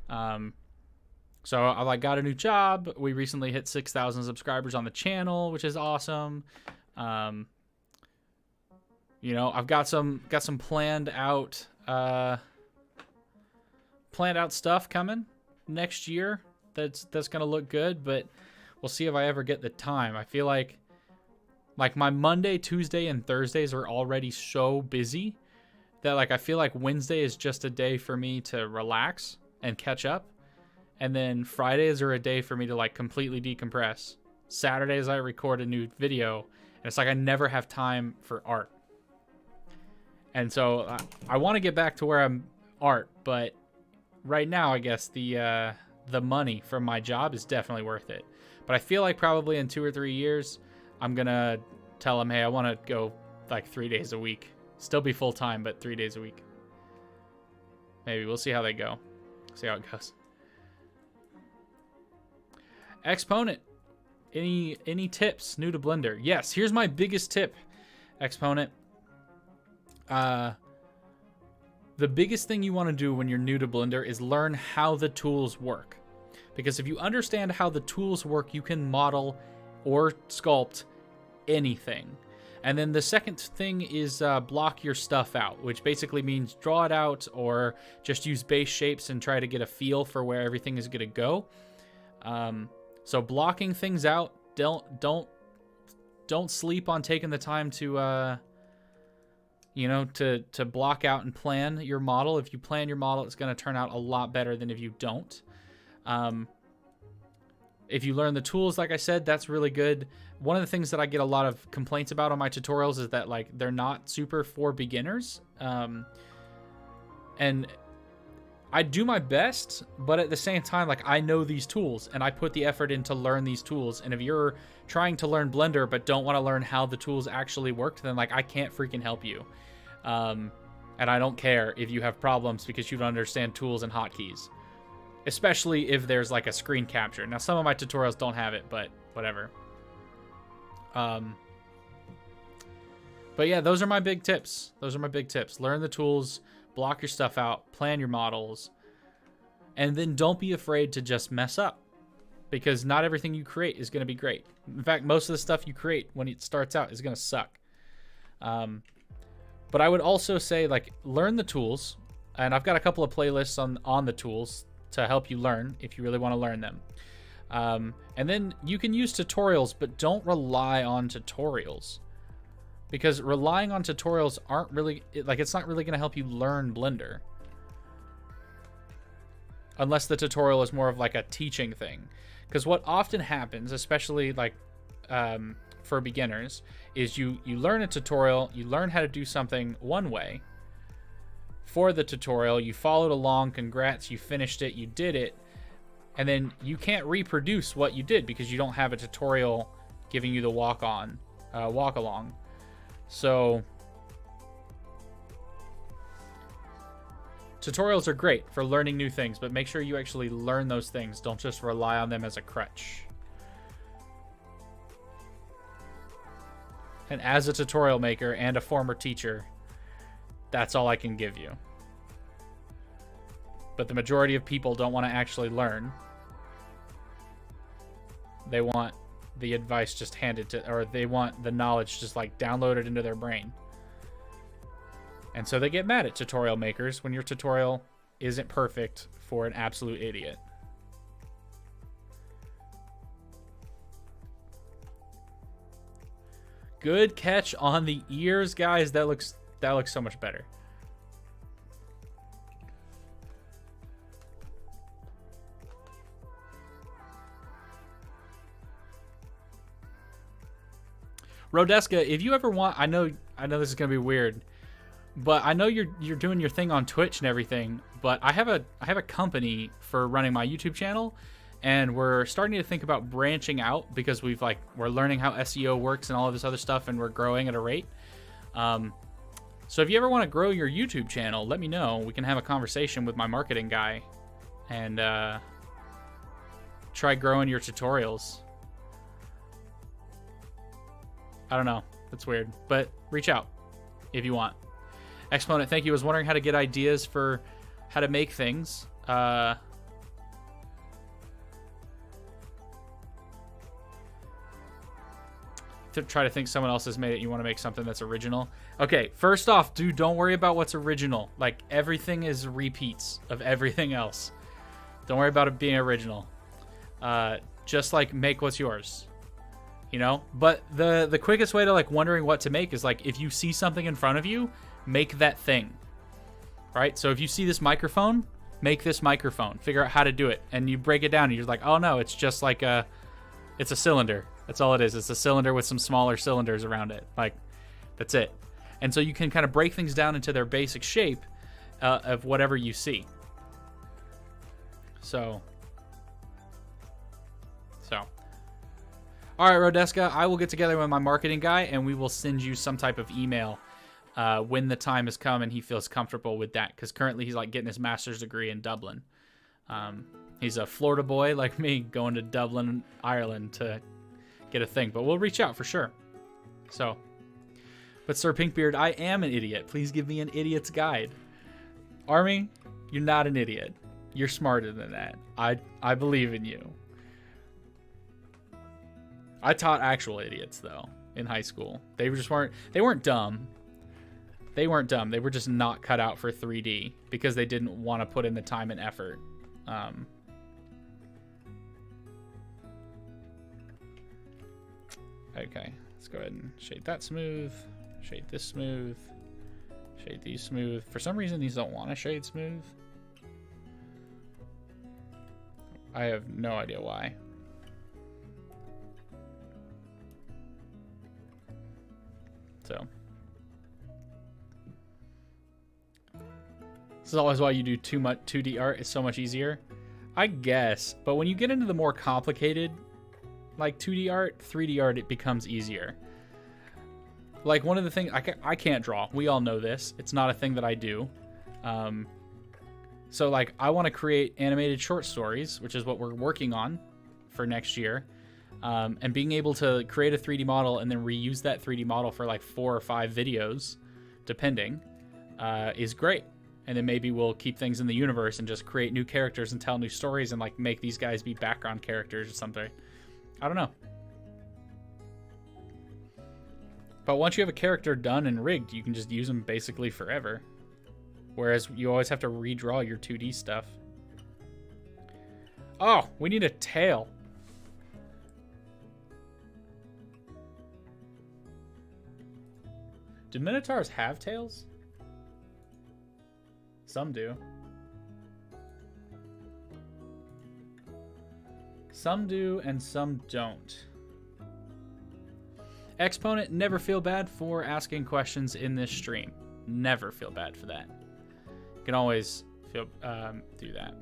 So I like got a new job. We recently hit 6,000 subscribers on the channel, which is awesome. You know, I've got some planned out stuff coming next year that's gonna look good, but we'll see if I ever get the time. I feel like my Monday, Tuesday, and Thursdays are already so busy that like I feel like Wednesday is just a day for me to relax and catch up, and then Fridays are a day for me to like completely decompress. Saturdays I record a new video, and it's like I never have time for art. And so I want to get back to where I'm art, but right now I guess the money from my job is definitely worth it. But I feel like probably in 2 or 3 years, I'm going to tell them, hey, I want to go like 3 days a week. Still be full time, but 3 days a week. Maybe we'll see how they go. See how it goes. Exponent. Any tips new to Blender? Yes, here's my biggest tip, Exponent. The biggest thing you want to do when you're new to Blender is learn how the tools work. Because if you understand how the tools work, you can model or sculpt anything. And then the second thing is block your stuff out, which basically means draw it out or just use base shapes and try to get a feel for where everything is going to go. So blocking things out, don't sleep on taking the time to you know, to block out and plan your model. If you plan your model, it's going to turn out a lot better than if you don't. If you learn the tools, like I said, that's really good. One of the things that I get a lot of complaints about on my tutorials is that like they're not super for beginners. And I do my best, but at the same time, like I know these tools and I put the effort in to learn these tools. And if you're trying to learn Blender but don't want to learn how the tools actually work, then like I can't freaking help you. And I don't care if you have problems because you don't understand tools and hotkeys, especially if there's like a screen capture. Now some of my tutorials don't have it, but whatever. But yeah, those are my big tips. Learn the tools, block your stuff out, plan your models, and then don't be afraid to just mess up, because not everything you create is going to be great. In fact, most of the stuff you create when it starts out is going to suck. But I would also say, like, learn the tools, and I've got a couple of playlists on the tools to help you learn if you really want to learn them. And then you can use tutorials, but don't rely on tutorials, because relying on tutorials aren't really, like, it's not really going to help you learn Blender. Unless the tutorial is more of like a teaching thing. Because what often happens, especially like for beginners, is you learn a tutorial, you learn how to do something one way. For the tutorial, you followed along, congrats, you finished it, you did it, and then you can't reproduce what you did because you don't have a tutorial giving you the walk along. So tutorials are great for learning new things, but make sure you actually learn those things. Don't just rely on them as a crutch. And as a tutorial maker and a former teacher, that's all I can give you. But the majority of people don't want to actually learn. They want the advice just handed to, or they want the knowledge just like downloaded into their brain. And so they get mad at tutorial makers when your tutorial isn't perfect for an absolute idiot. Good catch on the ears, guys. That looks so much better. Rodeska, if you ever want, I know this is gonna be weird, but I know you're doing your thing on Twitch and everything. But I have a company for running my YouTube channel, and we're starting to think about branching out because we're learning how SEO works and all of this other stuff, and we're growing at a rate. So if you ever want to grow your YouTube channel, let me know. We can have a conversation with my marketing guy, and try growing your tutorials. I don't know. That's weird. But reach out if you want. Exponent, thank you. I was wondering how to get ideas for how to make things. To try to think someone else has made it. You want to make something that's original. Okay, first off, dude, don't worry about what's original. Like, everything is repeats of everything else. Don't worry about it being original. Just, like, make what's yours. You know? But the quickest way to, like, wondering what to make is, like, if you see something in front of you, make that thing. Right? So if you see this microphone, make this microphone. Figure out how to do it. And you break it down, and you're like, oh, no, it's just like it's a cylinder. That's all it is. It's a cylinder with some smaller cylinders around it. Like, that's it. And so you can kind of break things down into their basic shape of whatever you see. So. All right, Rodeska, I will get together with my marketing guy, and we will send you some type of email when the time has come and he feels comfortable with that. Because currently he's like getting his master's degree in Dublin. He's a Florida boy like me, going to Dublin, Ireland to get a thing. But we'll reach out for sure. So, but Sir Pinkbeard, I am an idiot. Please give me an idiot's guide. Army, you're not an idiot. You're smarter than that. I believe in you. I taught actual idiots though in high school. They weren't dumb. They weren't dumb. They were just not cut out for 3D because they didn't want to put in the time and effort. Okay, let's go ahead and shade that smooth. Shade this smooth. Shade these smooth. For some reason, these don't want to shade smooth. I have no idea why. So. This is always why you do too much 2D art. It's so much easier. I guess. But when you get into the more complicated, like 2D art, 3D art, it becomes easier. Like one of the things, I can't draw. We all know this. It's not a thing that I do. So like I want to create animated short stories, which is what we're working on for next year. And being able to create a 3D model and then reuse that 3D model for like 4 or 5 videos, depending, is great. And then maybe we'll keep things in the universe and just create new characters and tell new stories and like make these guys be background characters or something. I don't know. But once you have a character done and rigged, you can just use them basically forever. Whereas you always have to redraw your 2D stuff. Oh, we need a tail. Do Minotaurs have tails? Some do. Some do and some don't. Exponent, never feel bad for asking questions in this stream. Never feel bad for that. You can always do that.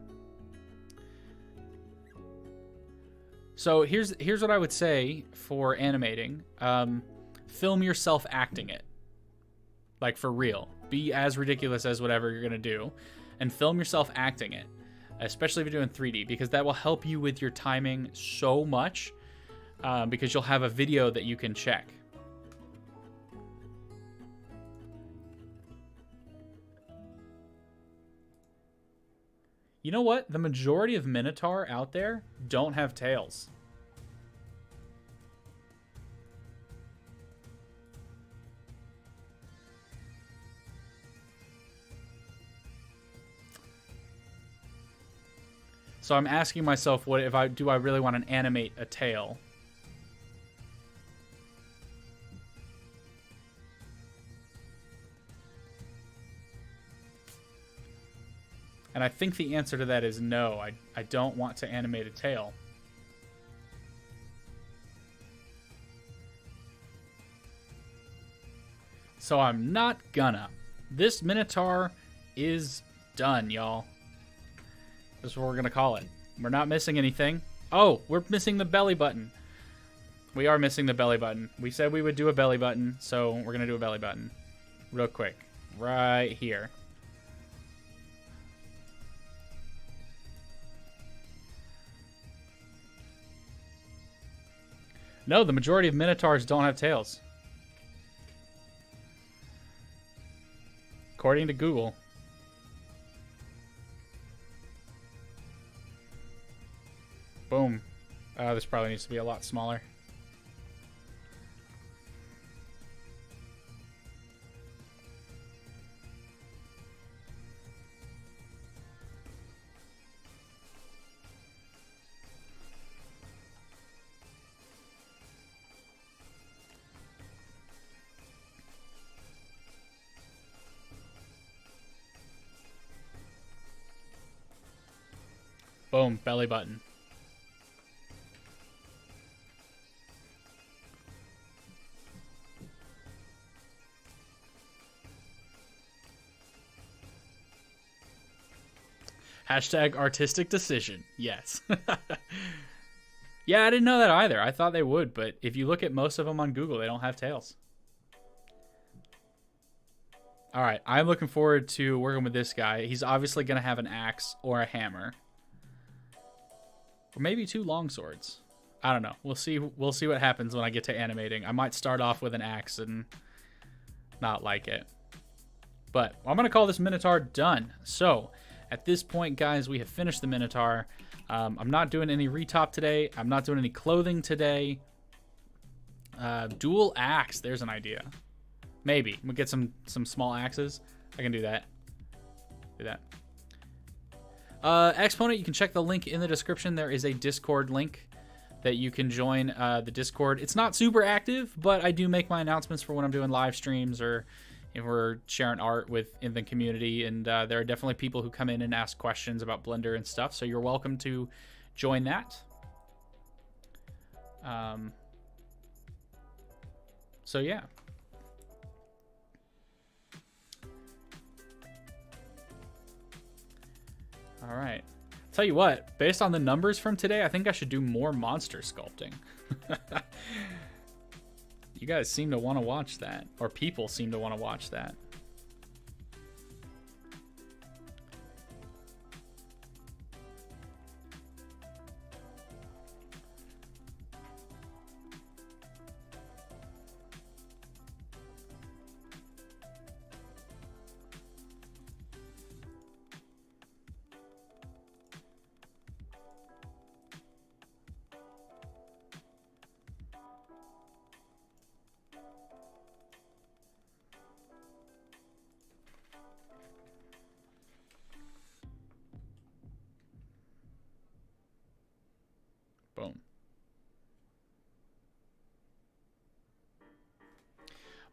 So here's what I would say for animating. Film yourself acting it. Like for real. Be as ridiculous as whatever you're going to do. And film yourself acting it. Especially if you're doing 3D. Because that will help you with your timing so much. Because you'll have a video that you can check. You know what? The majority of Minotaur out there don't have tails. So I'm asking myself, what if do I really want to animate a tail? And I think the answer to that is no. I don't want to animate a tail. So I'm not gonna. This Minotaur is done, y'all. That's what we're gonna call it. We're not missing anything. Oh, we're missing the belly button. We are missing the belly button. We said we would do a belly button, so we're gonna do a belly button. Real quick. Right here. No, the majority of Minotaurs don't have tails. According to Google. Boom. This probably needs to be a lot smaller. Boom, belly button. Hashtag artistic decision. Yes. Yeah, I didn't know that either. I thought they would, but if you look at most of them on Google, they don't have tails. All right, I'm looking forward to working with this guy. He's obviously going to have an axe or a hammer. Or maybe two long swords. I don't know. We'll see what happens when I get to animating. I might start off with an axe and not like it. But I'm going to call this Minotaur done. So, at this point, guys, we have finished the Minotaur. I'm not doing any retop today. I'm not doing any clothing today. Dual axe. There's an idea. Maybe. We'll get some small axes. I can do that. Do that. Exponent, you can check the link in the description. There is a Discord link that you can join the Discord. It's not super active, but I do make my announcements for when I'm doing live streams or if we're sharing art in the community. And there are definitely people who come in and ask questions about Blender and stuff. So you're welcome to join that. So yeah. All right. Tell you what, based on the numbers from today, I think I should do more monster sculpting. You guys seem to want to watch that, or people seem to want to watch that. Boom.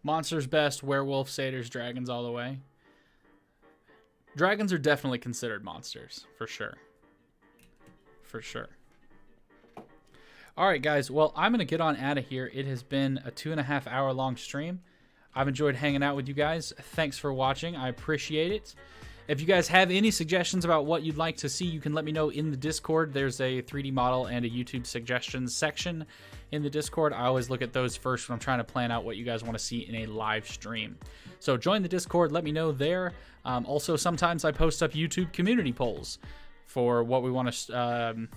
Monsters best, werewolf, satyrs, dragons all the way. Dragons are definitely considered monsters, for sure. For sure. Alright guys, well I'm going to get on out of here. It has been a 2.5 hour long stream. I've enjoyed hanging out with you guys. Thanks for watching. I appreciate it. If you guys have any suggestions about what you'd like to see, you can let me know in the Discord. There's a 3D model and a YouTube suggestions section in the Discord. I always look at those first when I'm trying to plan out what you guys want to see in a live stream. So join the Discord. Let me know there. Also, sometimes I post up YouTube community polls for what we want to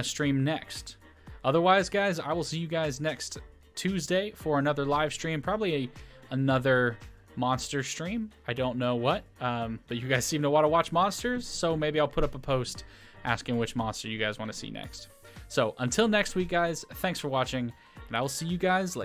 stream next. Otherwise, guys, I will see you guys next Tuesday for another live stream. Probably another monster stream. I don't know what, but you guys seem to want to watch monsters, so maybe I'll put up a post asking which monster you guys want to see next. So until next week, guys, thanks for watching, and I will see you guys later.